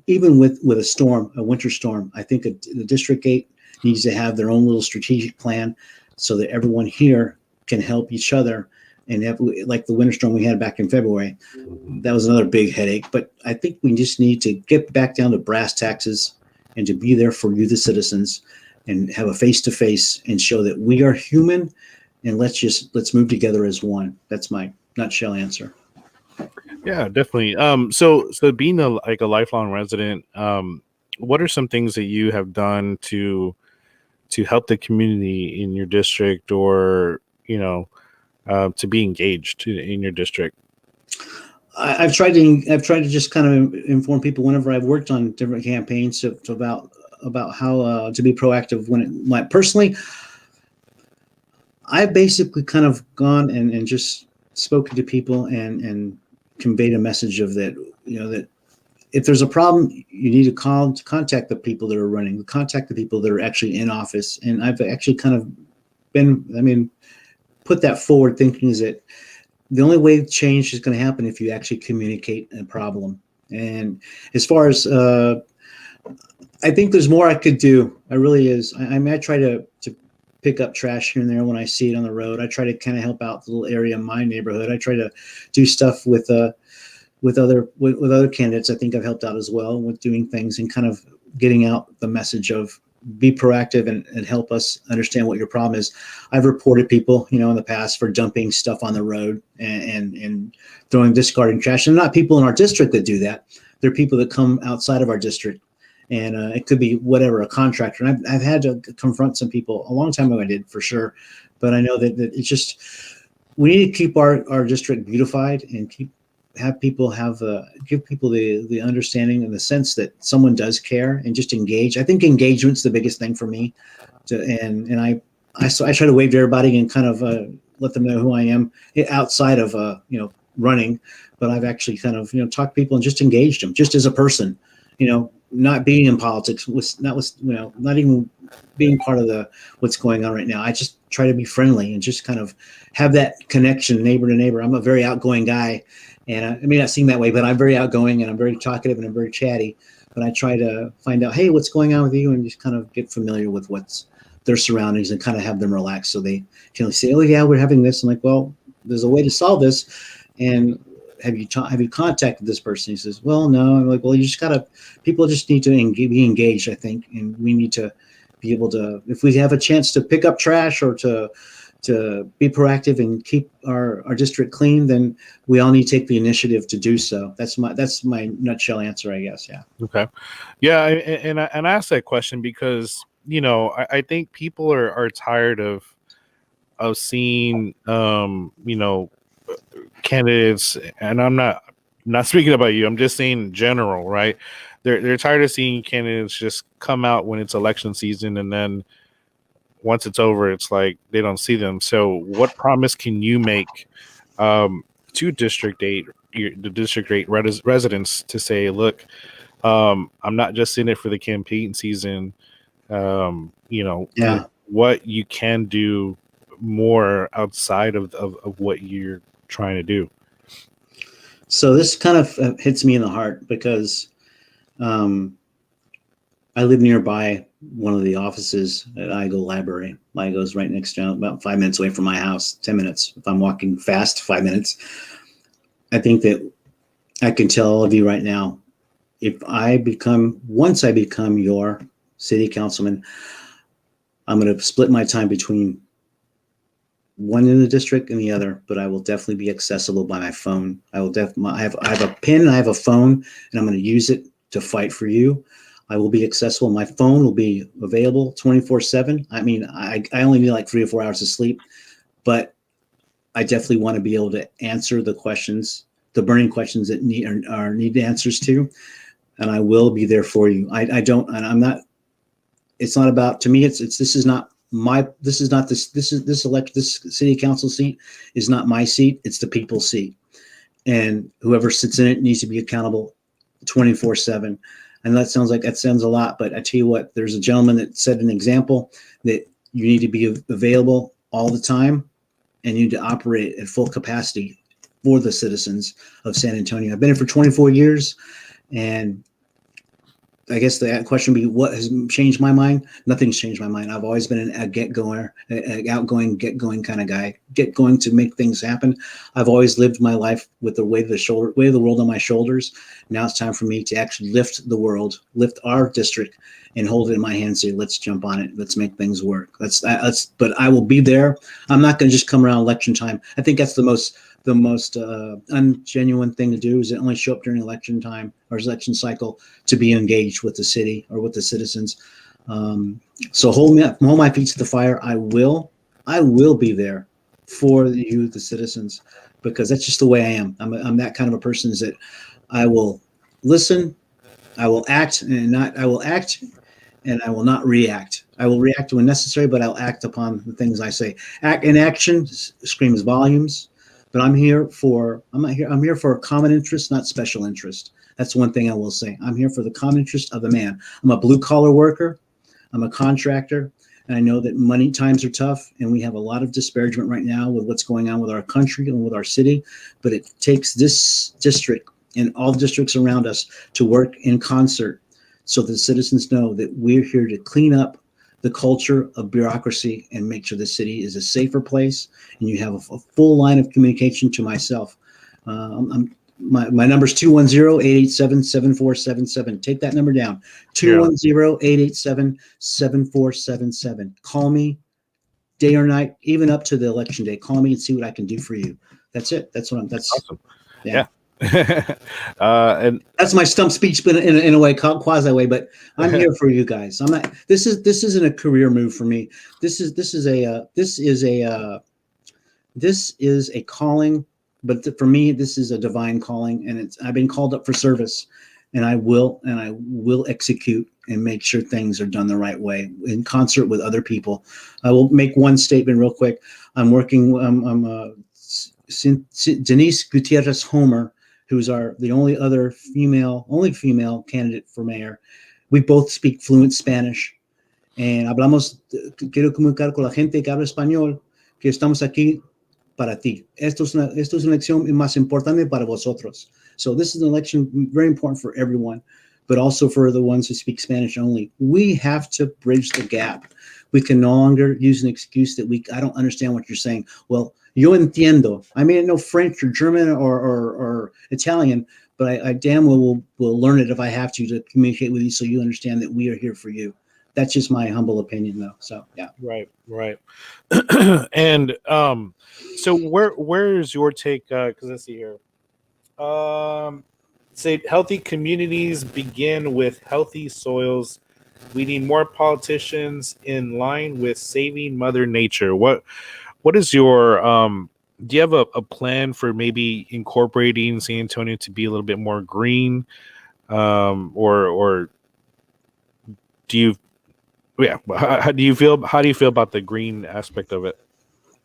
Even with a storm, a winter storm, I think the District 8 needs to have their own little strategic plan so that everyone here can help each other. And have, like the winter storm we had back in February, that was another big headache. But I think we just need to get back down to brass taxes and to be there for you, the citizens, and have a face-to-face and show that we are human, and let's move together as one. That's my nutshell answer. Yeah, definitely. So being a lifelong resident, what are some things that you have done to help the community in your district, or to be engaged in your district? I've tried to just kind of inform people whenever I've worked on different campaigns about how to be proactive when it might. Personally, I've basically kind of gone and just spoken to people and conveyed a message of that, that if there's a problem, you need to contact the people that are running, contact the people that are actually in office. And I've actually kind of put that forward, thinking is that the only way change is going to happen if you actually communicate a problem. And as far as I think there's more I could do. I really is. I try to pick up trash here and there when I see it on the road. I try to kind of help out the little area in my neighborhood. I try to do stuff with other candidates. I think I've helped out as well with doing things and kind of getting out the message of be proactive and help us understand what your problem is. I've reported people, in the past for dumping stuff on the road and discarding trash. And not people in our district that do that. They're people that come outside of our district. And it could be whatever, a contractor. And I've had to confront some people a long time ago. I did, for sure. But I know that it's just, we need to keep our district beautified and give people the understanding and the sense that someone does care and just engage. I think engagement's the biggest thing for me. And I try to wave to everybody and kind of let them know who I am outside of running. But I've actually kind of talked to people and just engaged them just as a person. Not being in politics, not even being part of what's going on right now. I just try to be friendly and just kind of have that connection, neighbor to neighbor. I'm a very outgoing guy, and I may not seem that way, but I'm very outgoing and I'm very talkative and I'm very chatty. But I try to find out, hey, what's going on with you, and just kind of get familiar with what's their surroundings and kind of have them relax so they can say, oh yeah, we're having this. I'm like, well, there's a way to solve this, and have you contacted this person? He says, well, no. I'm like, well, people just need to be engaged, I think. And we need to be able to, if we have a chance to pick up trash or to be proactive and keep our district clean, then we all need to take the initiative to do so. That's my nutshell answer, I guess. Yeah. Okay. Yeah. And I asked that question because, I think people are tired of seeing, candidates, and I'm not speaking about you. I'm just saying in general, right? They're tired of seeing candidates just come out when it's election season, and then once it's over, it's like they don't see them. So, what promise can you make to District 8, the District 8 residents, to say, look, I'm not just in it for the campaign season. Yeah. What you can do more outside of what you're trying to do. So this kind of hits me in the heart because I live nearby one of the offices at IGO Library. IGO is right next to, about 5 minutes away from my house, 10 minutes. If I'm walking fast, 5 minutes. I think that I can tell all of you right now, once I become your city councilman, I'm going to split my time between one in the district and the other, but I will definitely be accessible by my phone. I have a pen and I have a phone, and I'm going to use it to fight for you. I will be accessible. My phone will be available 24/7. I mean, I only need like 3 or 4 hours of sleep, but I definitely want to be able to answer the questions, the burning questions that need answers to, and I will be there for you. It's not about, to me, this city council seat is not my seat. It's the people's seat, and whoever sits in it needs to be accountable 24/7. And that sounds a lot, but I tell you what, there's a gentleman that set an example that you need to be available all the time, and you need to operate at full capacity for the citizens of San Antonio. I've been here for 24 years, and I guess the question would be, what has changed my mind? Nothing's changed my mind. I've always been a get-goer, an outgoing, get-going kind of guy, get-going to make things happen. I've always lived my life with the weight of the world on my shoulders. Now it's time for me to actually lift the world, lift our district, and hold it in my hand and say, let's jump on it. Let's make things work. But I will be there. I'm not going to just come around election time. I think that's the most ungenuine thing to do, is to only show up during election time or election cycle to be engaged with the city or with the citizens. So hold my feet to the fire. I will be there for you, the citizens, because that's just the way I am. I'm that kind of a person, is that I will listen, I will act, and I will not react. I will react when necessary, but I'll act upon the things I say. Action screams volumes. But I'm here for a common interest, not special interest. That's one thing I will say. I'm here for the common interest of the man. I'm a blue collar worker. I'm a contractor. And I know that money times are tough, and we have a lot of disparagement right now with what's going on with our country and with our city. But it takes this district and all districts around us to work in concert, so the citizens know that we're here to clean up the culture of bureaucracy and make sure the city is a safer place. And you have a full line of communication to myself. My number is 210-887-7477. Take that number down. 210-887-7477. Call me day or night, even up to the election day. Call me and see what I can do for you. That's it. That's awesome. Yeah. And that's my stump speech, but in a way, quasi way. But I'm here for you guys. I'm not. This isn't a career move for me. This is a calling. But for me, this is a divine calling, and I've been called up for service, and I will execute and make sure things are done the right way in concert with other people. I will make one statement real quick. I'm working. Denise Gutierrez Homer, who's the only female candidate for mayor. We both speak fluent Spanish, and quiero comunicar con la gente que habla español que estamos aquí para ti. Esto es una elección más importante para vosotros. So this is an election very important for everyone, but also for the ones who speak Spanish only. We have to bridge the gap. We can no longer use an excuse that I don't understand what you're saying. Well, yo entiendo. I may know French or German or Italian, but I damn well will learn it if I have to communicate with you, so you understand that we are here for you. That's just my humble opinion, though. So yeah. Right. And so where's your take? Because let's see here. Say healthy communities begin with healthy soils. We need more politicians in line with saving Mother Nature. What is your do you have a plan for maybe incorporating San Antonio to be a little bit more green, or do you? Yeah, how do you feel about the green aspect of it?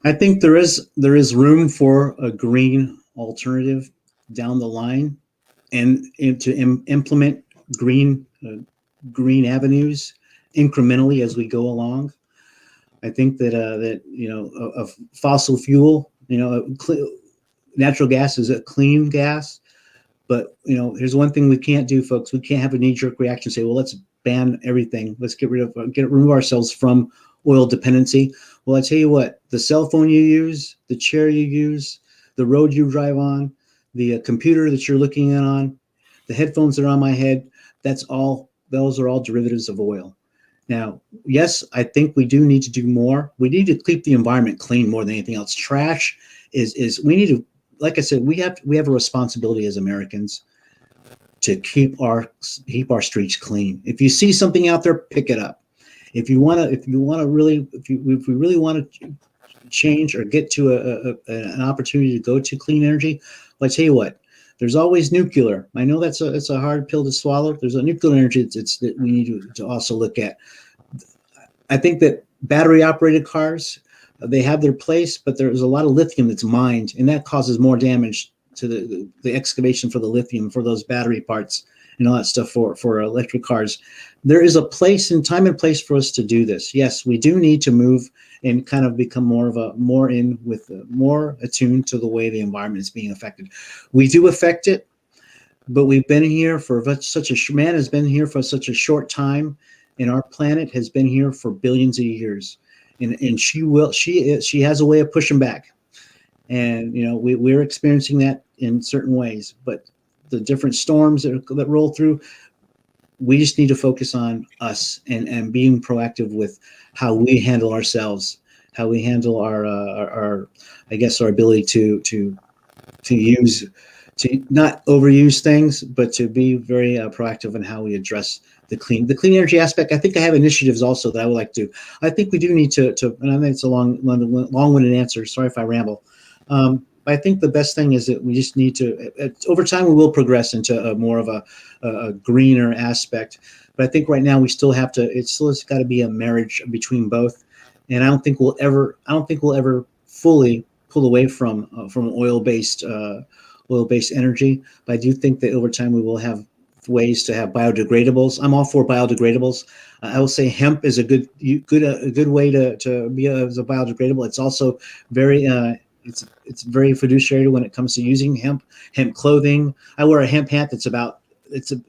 I think there is room for a green alternative down the line, and to implement green avenues incrementally as we go along. I think that a fossil fuel, natural gas is a clean gas, but here's one thing we can't do, folks. We can't have a knee-jerk reaction and say, well, let's ban everything. Let's remove ourselves from oil dependency. Well, I tell you what, the cell phone you use, the chair you use, the road you drive on, the computer that you're looking at on, the headphones that are on my head, those are all derivatives of oil. Now, yes, I think we do need to do more. We need to keep the environment clean more than anything else. Trash is we need to, like I said, we have a responsibility as Americans to keep our streets clean. If you see something out there, pick it up. If we really want to change or get to an opportunity to go to clean energy, well, I tell you what, there's always nuclear. I know it's a hard pill to swallow. There's a nuclear energy that we need to also look at. I think that battery operated cars, they have their place, but there's a lot of lithium that's mined, and that causes more damage the excavation for the lithium, for those battery parts and all that stuff for electric cars. There is a place and time and place for us to do this. Yes, we do need to move and kind of become more attuned to the way the environment is being affected. We do affect it, but we've been here for man has been here for such a short time, and our planet has been here for billions of years, and she has a way of pushing back, and we're experiencing that in certain ways. But the different storms that roll through, we just need to focus on us and being proactive with how we handle ourselves, how we handle our I guess our ability to not overuse things, but to be very proactive in how we address the clean energy aspect. I think I have initiatives also that I would like to. I think we do need to and I think it's a long-winded answer. Sorry if I ramble. I think the best thing is that we just need to, over time, we will progress into more of a greener aspect. But I think right now we still have to. It's got to be a marriage between both. And I don't think we'll ever fully pull away from oil-based energy. But I do think that over time we will have ways to have biodegradables. I'm all for biodegradables. I will say hemp is a good way to be as a biodegradable. It's also very it's very fiduciary when it comes to using hemp clothing. I wear a hemp hat that's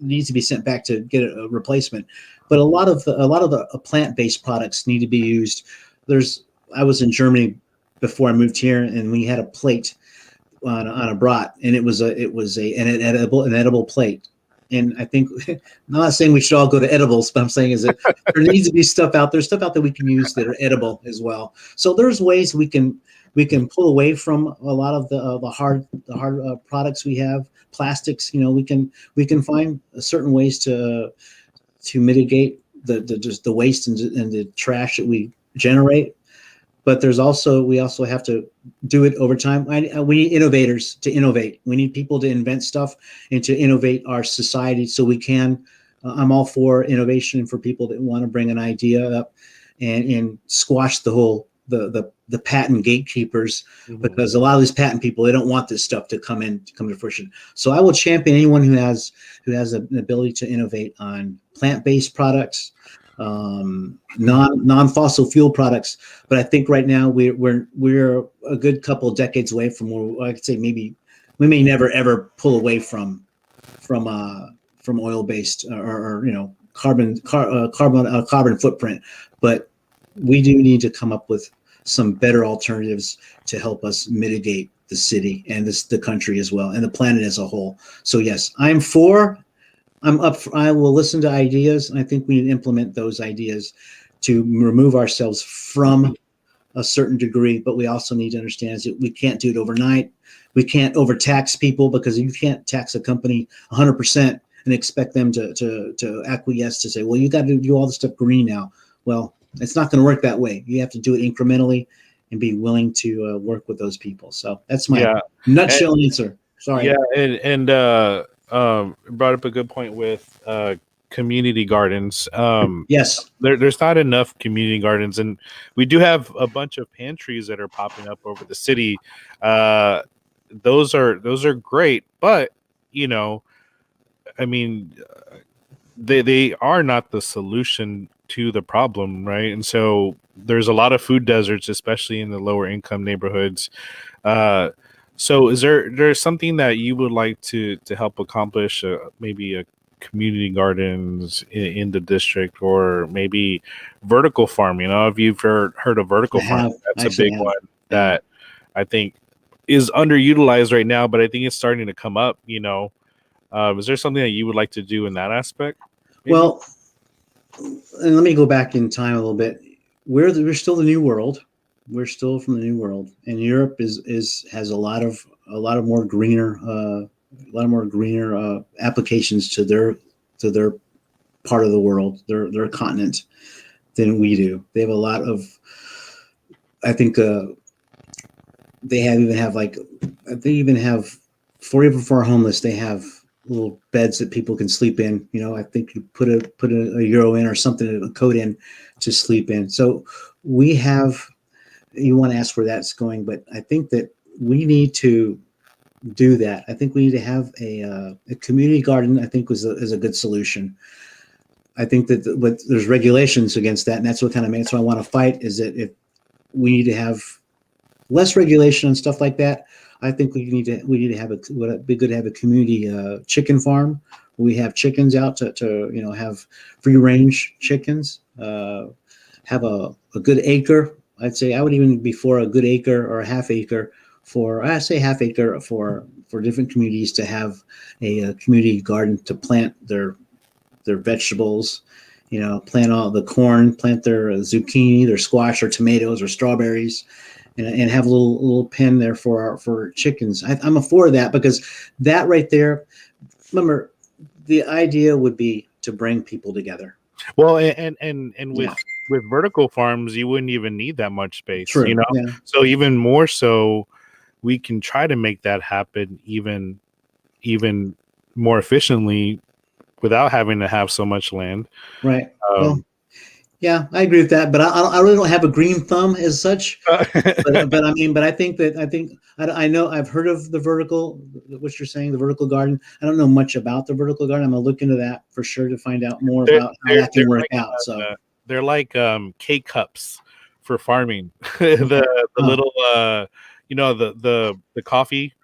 needs to be sent back to get a replacement. But a lot of the plant-based products need to be used. I was in Germany before I moved here, and we had a plate on a brat, and it was an edible plate. And I think I'm not saying we should all go to edibles, but I'm saying is that there needs to be stuff out that we can use that are edible as well. So there's ways we can pull away from a lot of the hard products we have, plastics. We can find certain ways to mitigate the waste and the trash that we generate. But we also have to do it over time. We need innovators to innovate. We need people to invent stuff and to innovate our society so we can. I'm all for innovation and for people that want to bring an idea up and squash the whole the patent gatekeepers, because a lot of these patent people, they don't want this stuff to come to fruition. So I will champion anyone who has an ability to innovate on plant-based products, non-fossil fuel products. But I think right now we're a good couple of decades away from where I could say maybe we may never ever pull away from oil-based or carbon footprint. But we do need to come up with some better alternatives to help us mitigate the city and the country as well, and the planet as a whole. So yes, I will listen to ideas, and I think we need to implement those ideas to remove ourselves from a certain degree. But we also need to understand that we can't do it overnight. We can't overtax people, because you can't tax a company 100% and expect them to acquiesce to say, well, you got to do all this stuff green now. Well, it's not going to work that way. You have to do it incrementally and be willing to work with those people. So that's my nutshell answer. Sorry. Yeah, and brought up a good point with community gardens. Yes. There's not enough community gardens, and we do have a bunch of pantries that are popping up over the city. Those are great, but I mean, they are not the solution to the problem, right? And so there's a lot of food deserts, especially in the lower income neighborhoods. So is there's something that you would like to help accomplish, maybe a community gardens in the district, or maybe vertical farming? If you've heard of vertical farming, that's a big one that I think is underutilized right now, but I think it's starting to come up. Is there something that you would like to do in that aspect? Maybe? Well, and let me go back in time a little bit. We're still the New World. We're still from the New World, and Europe has a lot more greener applications to their part of the world, their continent, than we do. They have a lot of, I think, they even have for homeless, they have little beds that people can sleep in. I think you put a euro in or something, a code in to sleep in. So we have. You want to ask where that's going, but I think that we need to do that. I think we need to have a community garden. I think is a good solution. I think that there's regulations against that, and that's what kind of makes what I want to fight is that if we need to have less regulation and stuff like that. I think we need to have would be good to have a community chicken farm. We have chickens out to have free range chickens. Have a good acre. I'd say I would even be for a good acre or a half acre for I say half acre for different communities to have a community garden to plant their vegetables, plant all the corn, plant their zucchini, their squash or tomatoes or strawberries, and have a little pen there for chickens. I'm a for that because that right there. Remember, the idea would be to bring people together. Well, and Yeah, with vertical farms, you wouldn't even need that much space, true. Yeah, So even more so, we can try to make that happen even more efficiently without having to have so much land. right. Well, Um, yeah, I agree with that, but I really don't have a green thumb as such. But I mean, but I know I've heard of the vertical, what you're saying, the vertical garden. I don't know much about the vertical garden. I'm gonna look into that for sure to find out more they're about how that they're can work like out. So they're like K cups for farming. okay, The oh, little the coffee.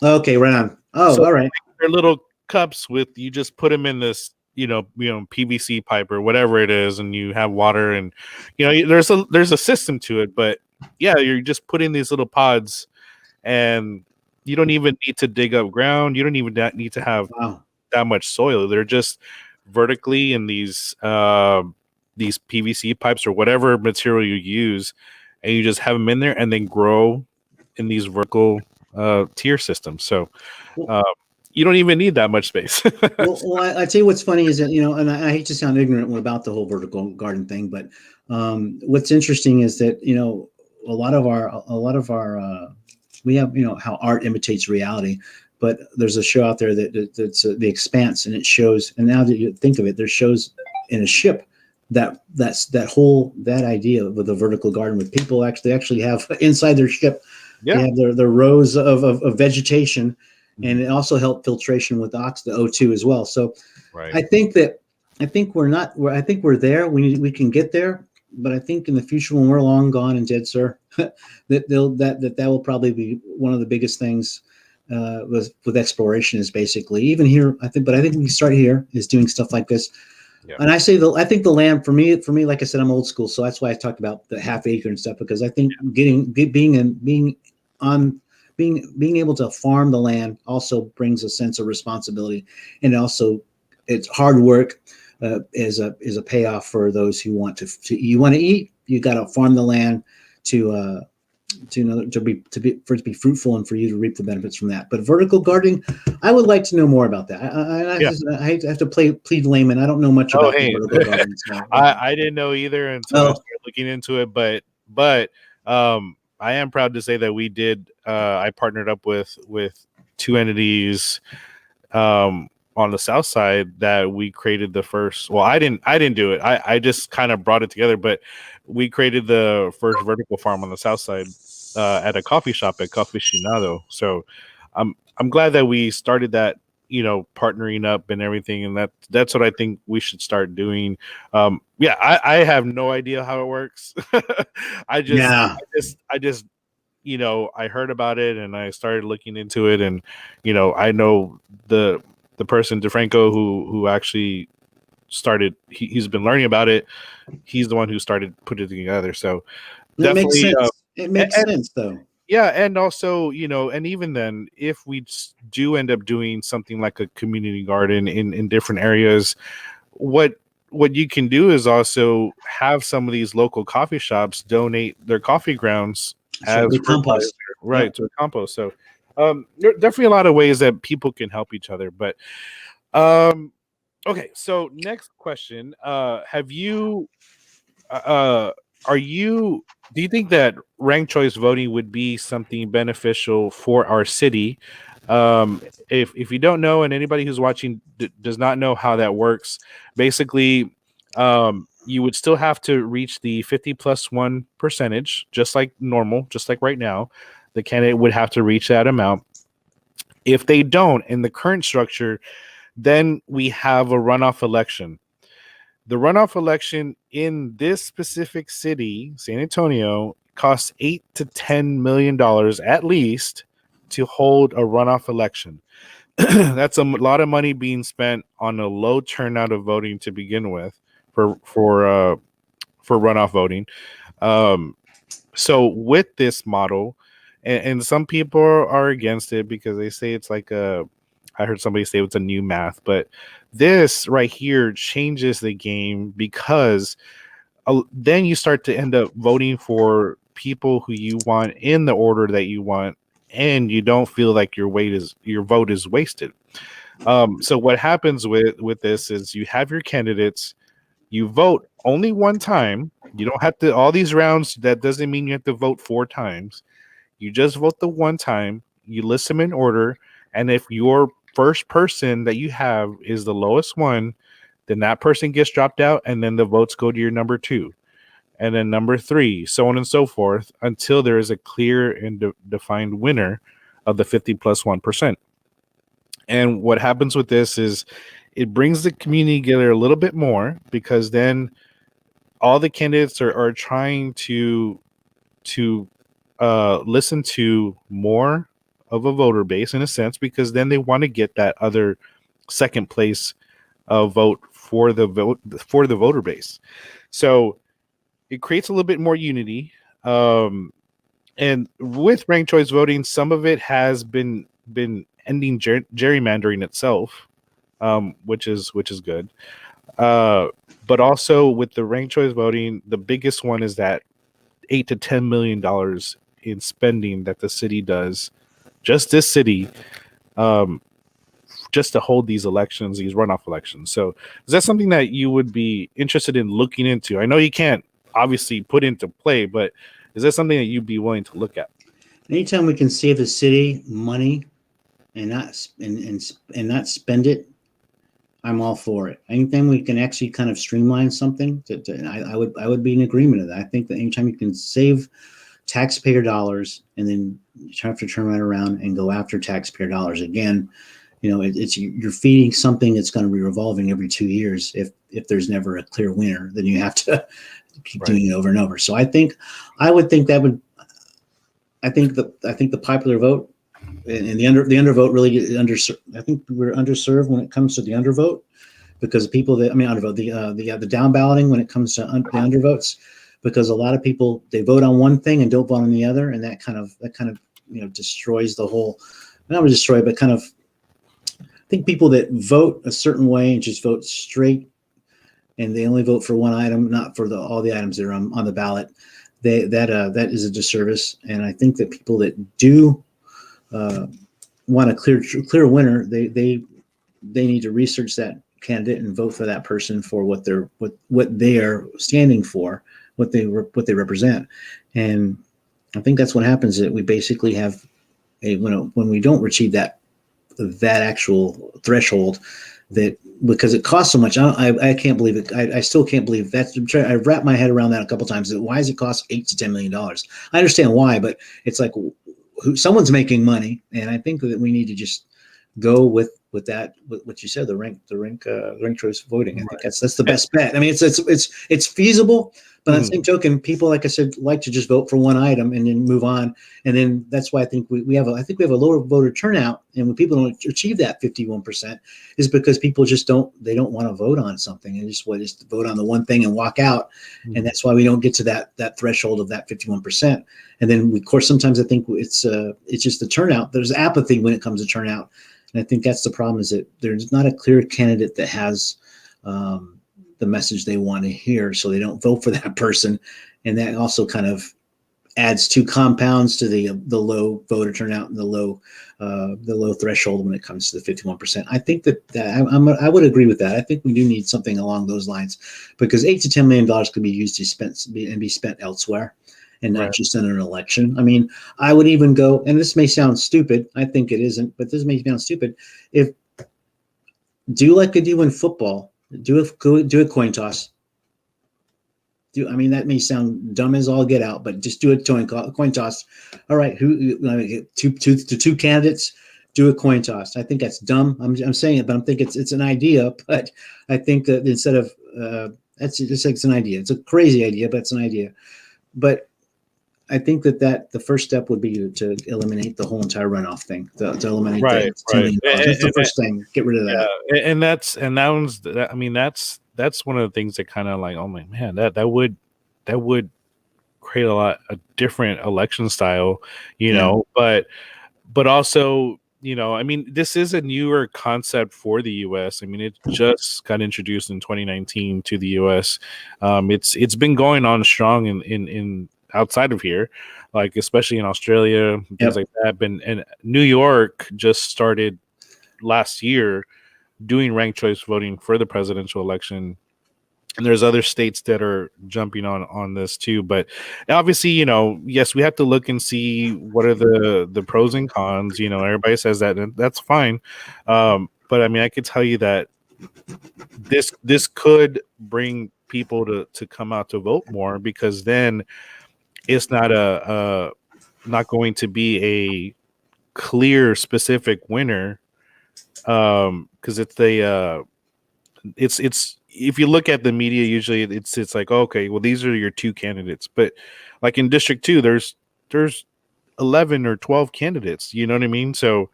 okay, right on. Oh, So all right. they're little cups with you just put them in this PVC pipe or whatever it is, and you have water, and there's a system to it, but yeah, you're just putting these little pods, and you don't even need to dig up ground. You don't even need to have Wow. that much soil. They're just vertically in these PVC pipes or whatever material you use, and you just have them in there and then grow in these vertical tier systems. So Well, uh, you don't even need that much space. I tell you what's funny is that and I hate to sound ignorant about the whole vertical garden thing, but what's interesting is that a lot of our we have how art imitates reality, but there's a show out there that's The Expanse, and it shows. And now that you think of it, there shows in a ship that idea with a vertical garden with people actually have inside their ship. They Yeah. have their rows of vegetation, and Mhm. it also helped filtration with the O2 as well. So Right. I think we're not. I think we're there. We can get there, but I think in the future when we're long gone and dead, sir, that will probably be one of the biggest things with exploration is basically even here. I think we can start here is doing stuff like this. Yeah. And I think the land for me, like I said, I'm old school, so that's why I talked about the half acre and stuff because I think on being able to farm the land also brings a sense of responsibility, and also it's hard work is a payoff for those who want to you want to eat. You got to farm the land to for it to be fruitful and for you to reap the benefits from that. But vertical gardening, I would like to know more about that. Yeah. I hate to have to plead layman. I don't know much Oh, about the hey, vertical gardening. So I didn't know either until I oh, started looking into it, but I am proud to say that we did. I partnered up with two entities on the south side that we created the first. Well, I didn't do it. I just kind of brought it together, but we created the first vertical farm on the south side at a coffee shop at Coffee Shinado. So I'm glad that we started that, partnering up and everything, and that's what I think we should start doing. Yeah, I have no idea how it works. I just yeah, I just I heard about it and I started looking into it, and I know the person DeFranco who actually started. He's been learning about it. He's the one who started putting it together. So it makes definitely, sense. It makes and sense though. yeah, and also, and even then, if we do end up doing something like a community garden in different areas, what you can do is also have some of these local coffee shops donate their coffee grounds That's right. as The fertilizer, compost. right, Yep. to a compost. So there are definitely a lot of ways that people can help each other. But um, okay, so next question: have you uh, are you do you think that ranked choice voting would be something beneficial for our city? If you don't know, and anybody who's watching does not know how that works, basically, you would still have to reach the 50+1 percentage, just like normal, just like right now. The candidate would have to reach that amount, If they don't, in the current structure, then we have a runoff election. The runoff election in this specific city, San Antonio, costs $8 to $10 million at least to hold a runoff election. That's a lot of money being spent on a low turnout of voting to begin with for runoff voting. Um, so with this model, and some people are against it because they say it's like a. I heard somebody say it's a new math, but this right here changes the game because then you start to end up voting for people who you want in the order that you want, and you don't feel like your vote is wasted. So what happens with this is you have your candidates, you vote only one time. You don't have to all these rounds. That doesn't mean you have to vote 4 times. You just vote the one time. You list them in order, and if your first person that you have is the lowest one, then that person gets dropped out, and then the votes go to your number 2, and then number 3, so on and so forth, until there is a clear and defined winner of the 50 plus 1%. And what happens with this is it brings the community together a little bit more because then all the candidates are trying to listen to more of a voter base in a sense, because then they want to get that other second place vote for the voter base. So it creates a little bit more unity. And with ranked choice voting, some of it has been ending gerrymandering itself, which is good. But also with the ranked choice voting, the biggest one is that $8 to $10 million in spending that the city does, just this city, just to hold these elections, these runoff elections. So is that something that you would be interested in looking into? I know you can't obviously put into play, but is that something that you'd be willing to look at? Anytime we can save the city money and not spend it, I'm all for it. Anytime we can actually kind of streamline something, I would be in agreement with that. I think that anytime you can save taxpayer dollars and then you have to turn right around and go after taxpayer dollars again, you're feeding something that's going to be revolving every 2 years. If there's never a clear winner, then you have to keep doing it over and over. So I think the popular vote and the undervote really I think we're underserved when it comes to the undervote, because undervote, the down balloting when it comes to the undervotes, because a lot of people, they vote on one thing and don't vote on the other, and that kind of destroys the whole, not really destroy, but kind of, I think people that vote a certain way and just vote straight and they only vote for one item, not for all the items that are on the ballot, that is a disservice. And I think that people that do want a clear winner, they need to research that candidate and vote for that person for what they're standing for, what they represent. And I think that's what happens, that we basically have when we don't achieve that actual threshold, that because it costs so much, I can't believe it. I still can't believe that. I've wrapped my head around that a couple times. Why does it cost $8 to $10 million? I understand why, but it's like someone's making money, and I think that we need to just go with that. What you said, the ranked choice voting. I think that's the best bet. I mean, it's feasible, but on the same token, people, like I said, like to just vote for one item and then move on. And then that's why I think we have a lower voter turnout. And when people don't achieve that 51%, is because people just don't want to vote on something and just vote on the one thing and walk out. And that's why we don't get to that threshold of that 51%. And then of course, sometimes I think it's just the turnout. There's apathy when it comes to turnout. And I think that's the problem, is that there's not a clear candidate that has the message they want to hear, so they don't vote for that person. And that also kind of adds two compounds to the low voter turnout and the low threshold when it comes to the 51%. I think that I would agree with that. I think we do need something along those lines, because $8 to $10 million could be used to be spent elsewhere, and not just in an election. I mean, I would even go, and this may sound stupid, I think it isn't, but this may sound stupid. Do like they do in football, do a coin toss. That may sound dumb as all get out, but just do a coin toss. All right, two candidates, do a coin toss. I think that's dumb. I'm saying it, but I'm thinking it's an idea. But I think that instead of it's an idea. It's a crazy idea, but it's an idea. But I think that the first step would be to eliminate the whole entire runoff thing. To eliminate Right, the $10 million. That's the and first thing. Get rid of that. yeah, and that one's that. I mean, that's one of the things that kind of like, oh my man, that would create a different election style, but also, I mean, this is a newer concept for the US. I mean, it just got introduced in 2019 to the US. It's been going on strong in outside of here, like especially in Australia, things like that. And New York just started last year doing ranked choice voting for the presidential election, and there's other states that are jumping on this too. But obviously, yes, we have to look and see what are the pros and cons. Everybody says that, and that's fine. But I mean, I could tell you that this could bring people to come out to vote more, because then it's not going to be a clear specific winner, because it's if you look at the media, usually it's like, okay, well, these are your two candidates, but like in District 2, there's 11 or 12 candidates, you know what I mean? So,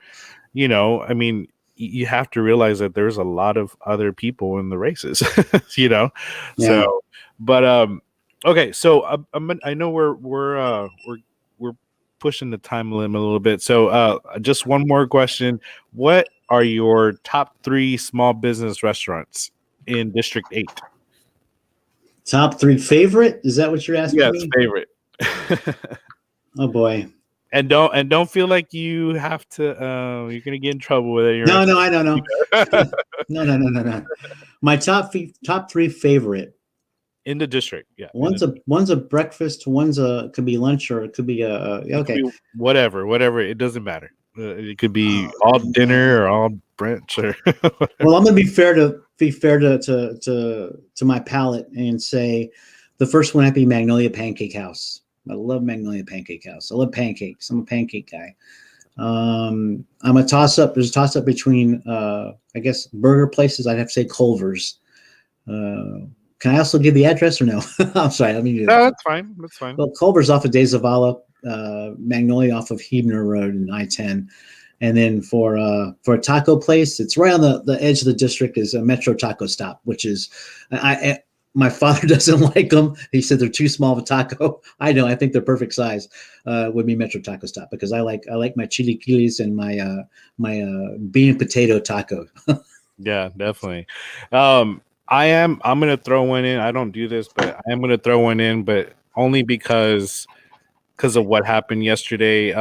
I mean, you have to realize that there's a lot of other people in the races, Yeah. So, but okay, so I know we're pushing the time limit a little bit, so just one more question: what are your top 3 small business restaurants in District 8? Top 3 favorite? Is that what you're asking Yes, me? favorite. Oh boy. And don't feel like you have to. You're gonna get in trouble with it. No, I don't know. No. My top 3 favorite. In the district, yeah. One's a breakfast. Could be lunch, or it could be okay. Could be whatever. It doesn't matter. It could be all dinner or all brunch or. Well, I'm gonna be fair to my palate and say the first one would be Magnolia Pancake House. I love Magnolia Pancake House. I love pancakes. I'm a pancake guy. I'm a toss up. There's a toss up between I guess burger places. I'd have to say Culver's. Can I also give the address or no? I'm sorry. Let me do that. No, that's fine. That's fine. Well, Culver's off of De Zavala, Magnolia off of Huebner Road and I-10. And then for a taco place, it's right on the edge of the district, is a Metro Taco Stop, which is my father doesn't like them. He said they're too small of a taco. I know. I think they're perfect size. Would be Metro Taco Stop, because I like my chili quiles and my bean and potato taco. Yeah, definitely. I'm gonna throw one in. I don't do this, but I am gonna throw one in, but only because of what happened yesterday.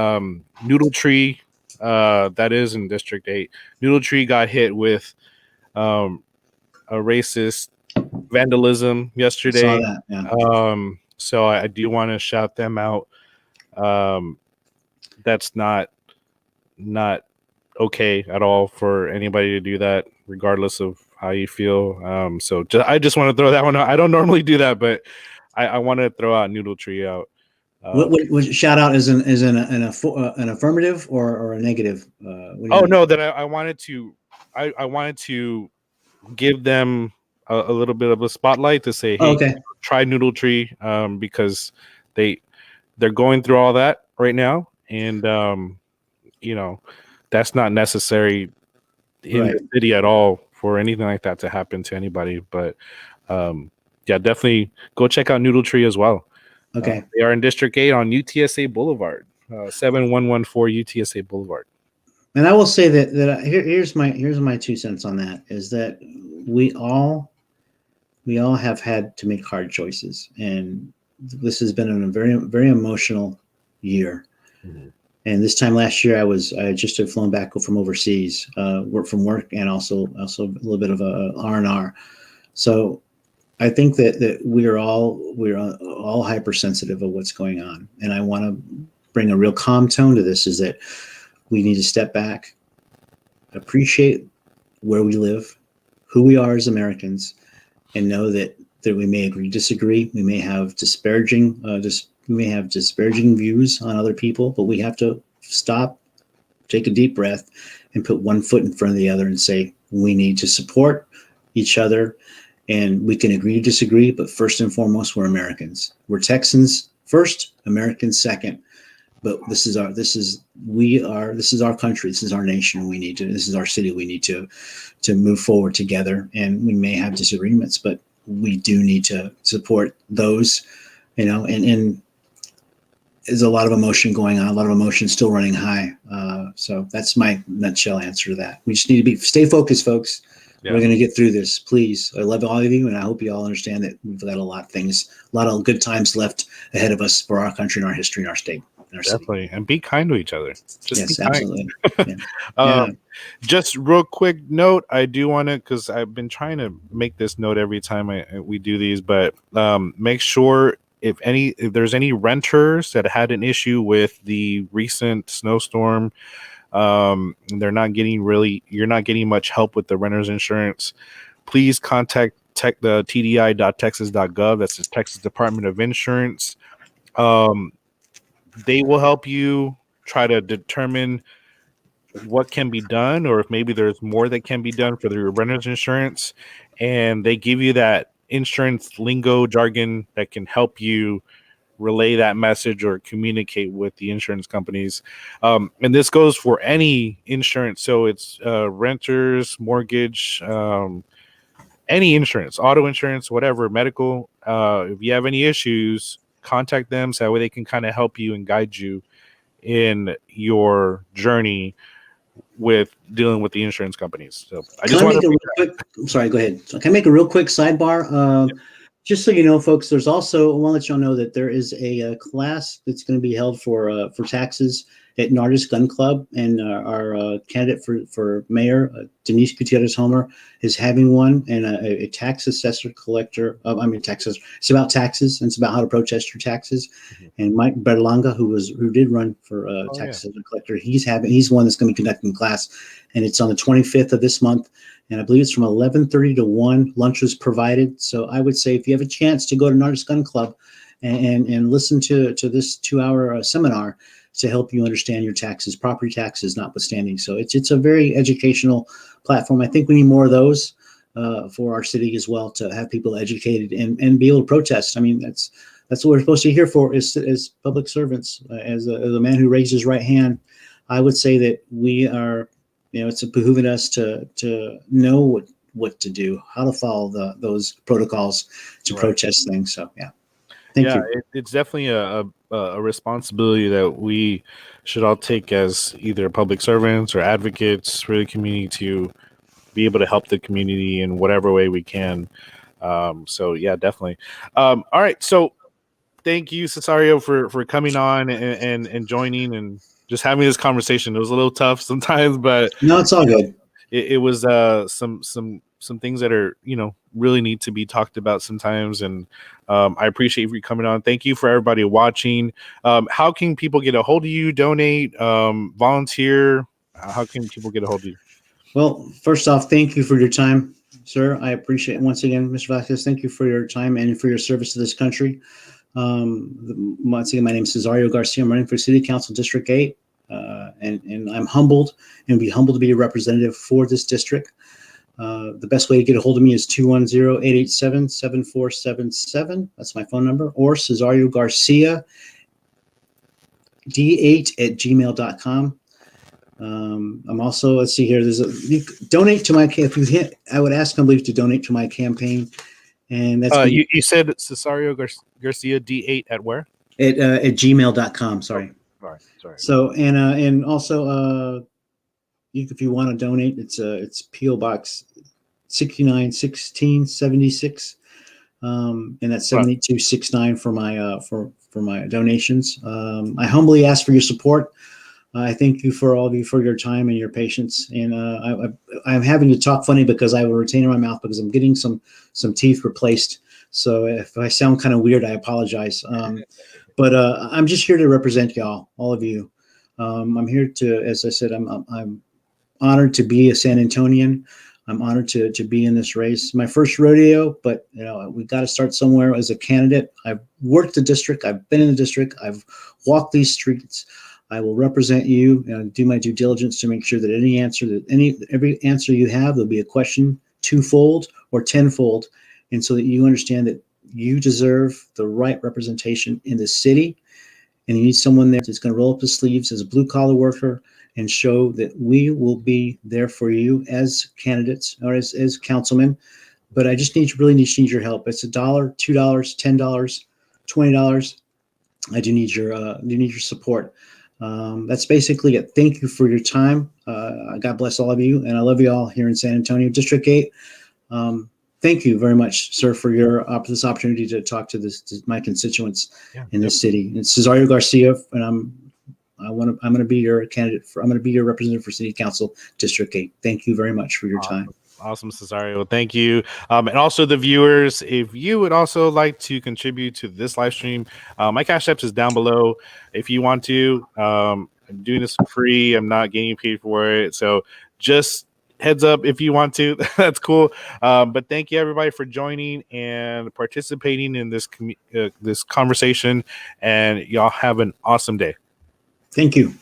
Noodle Tree, that is in District 8. Noodle Tree got hit with a racist vandalism yesterday. Saw that, yeah. So I do want to shout them out. That's not okay at all for anybody to do that, regardless of how you feel. So I just want to throw that one out. I don't normally do that, but I want to throw out Noodle Tree out. What shout out is an affirmative or a negative? No, that I wanted to give them a little bit of a spotlight to say, hey, okay. Try Noodle Tree, because they're going through all that right now, and that's not necessary in the city at all for anything like that to happen to anybody. But yeah, definitely go check out Noodle Tree as well. Okay. They are in District 8 on UTSA Boulevard, 7114 UTSA Boulevard. And I will say that here's my 2 cents on that, is that we all have had to make hard choices, and this has been a very, very emotional year. Mm-hmm. And this time last year, I just had flown back from overseas, work, and also a little bit of a R&R. So I think that we're all hypersensitive of what's going on, and I want to bring a real calm tone to this. Is that we need to step back, appreciate where we live, who we are as Americans, and know that we may agree, disagree, we may have disparaging views on other people, but we have to stop, take a deep breath and put one foot in front of the other and say, we need to support each other, and we can agree to disagree, but first and foremost, we're Americans. We're Texans first, Americans second. But this is our country. This is our nation. This is our city. We need to move forward together. And we may have disagreements, but we do need to support those, and there's a lot of emotion going on, a lot of emotion still running high. So that's my nutshell answer to that. We just need to stay focused, folks. Yeah. We're going to get through this. Please. I love all of you. And I hope you all understand that we've got a lot of good times left ahead of us for our country and our history and our state. Definitely. And be kind to each other. Yes, absolutely. Yeah. Just real quick note, I do want to, because I've been trying to make this note every time we do these, but make sure if there's any renters that had an issue with the recent snowstorm, you're not getting much help with the renter's insurance, please contact the tdi.texas.gov. That's the Texas Department of Insurance. They will help you try to determine what can be done, or if maybe there's more that can be done for the renter's insurance. And they give you that insurance lingo jargon that can help you relay that message or communicate with the insurance companies. And this goes for any insurance. So it's renters, mortgage, any insurance, auto insurance, whatever, medical. If you have any issues, contact them so that way they can kind of help you and guide you in your journey with dealing with the insurance companies. So I just want to sorry, go ahead. So can I make a real quick sidebar? Just so you know, folks, there's also, I want to let y'all know that there is a class that's going to be held for taxes at Nardis Gun Club, and our candidate for mayor, Denise Gutierrez Homer, is having one, and a tax assessor collector. It's about taxes, and it's about how to protest your taxes. Mm-hmm. And Mike Berlanga, who did run for tax assessor collector, he's one that's going to be conducting class, and it's on the 25th of this month. And I believe it's from 11:30 to 1. Lunch is provided. So I would say if you have a chance to go to Nardis Gun Club and listen to this 2-hour seminar to help you understand your taxes, property taxes notwithstanding. So it's a very educational platform. I think we need more of those for our city as well, to have people educated and be able to protest. I mean, that's what we're supposed to be here for, as public servants. As a man who raised his right hand, I would say that we are, it's behooving us to know what to do, how to follow those protocols to protest things. So, yeah. Thank you. It's definitely a responsibility that we should all take as either public servants or advocates for the community, to be able to help the community in whatever way we can. So, yeah, definitely. All right. So thank you, Cesario, for coming on and joining and just having this conversation. It was a little tough sometimes, but no, it's all good. It was some things that are, really need to be talked about sometimes. And I appreciate you coming on. Thank you for everybody watching. How can people get a hold of you, donate, volunteer? How can people get a hold of you? Well, first off, thank you for your time, sir. I appreciate it. Once again, Mr. Vasquez, thank you for your time and for your service to this country. Once again, my name is Cesario Garcia. I'm running for City Council District 8, and I'm humbled and be humbled to be a representative for this district. The best way to get a hold of me is 210-887-7477. That's my phone number, or Cesario Garcia D8@gmail.com. I'm also, let's see here. You donate to my campaign. I would ask unbelief to donate to my campaign, and that's you said Cesario Garcia D8 at where? At gmail.com. Sorry. Sorry. So and also if you want to donate, it's PO Box 691676, and that's 7269 for my for my donations. I humbly ask for your support. I thank you for all of you for your time and your patience. And I'm having to talk funny because I have a retainer in my mouth because I'm getting some teeth replaced. So if I sound kind of weird, I apologize. But I'm just here to represent y'all, all of you. I'm here to, as I said, I'm honored to be a San Antonian. I'm honored to be in this race. My first rodeo, but we got to start somewhere as a candidate. I've worked the district. I've been in the district. I've walked these streets. I will represent you and do my due diligence to make sure that every answer you have, there'll be a question twofold or tenfold, and so that you understand that you deserve the right representation in the city, and you need someone there that's going to roll up his sleeves as a blue collar worker and show that we will be there for you as candidates or as councilmen. But I just really need your help. It's $1, $2, $10, $20. I do need your support. That's basically it. Thank you for your time. God bless all of you, and I love you all here in San Antonio District 8. Thank you very much, sir, for this opportunity to talk to my constituents in this city. It's Cesario Garcia, and I'm going to be your candidate I'm going to be your representative for City Council District 8. Thank you very much for your time. Awesome, Cesario. Thank you. And also the viewers, if you would also like to contribute to this live stream, my Cash App is down below. If you want to, I'm doing this for free. I'm not getting paid for it. So just heads up if you want to. That's cool. But thank you, everybody, for joining and participating in this this conversation. And y'all have an awesome day. Thank you.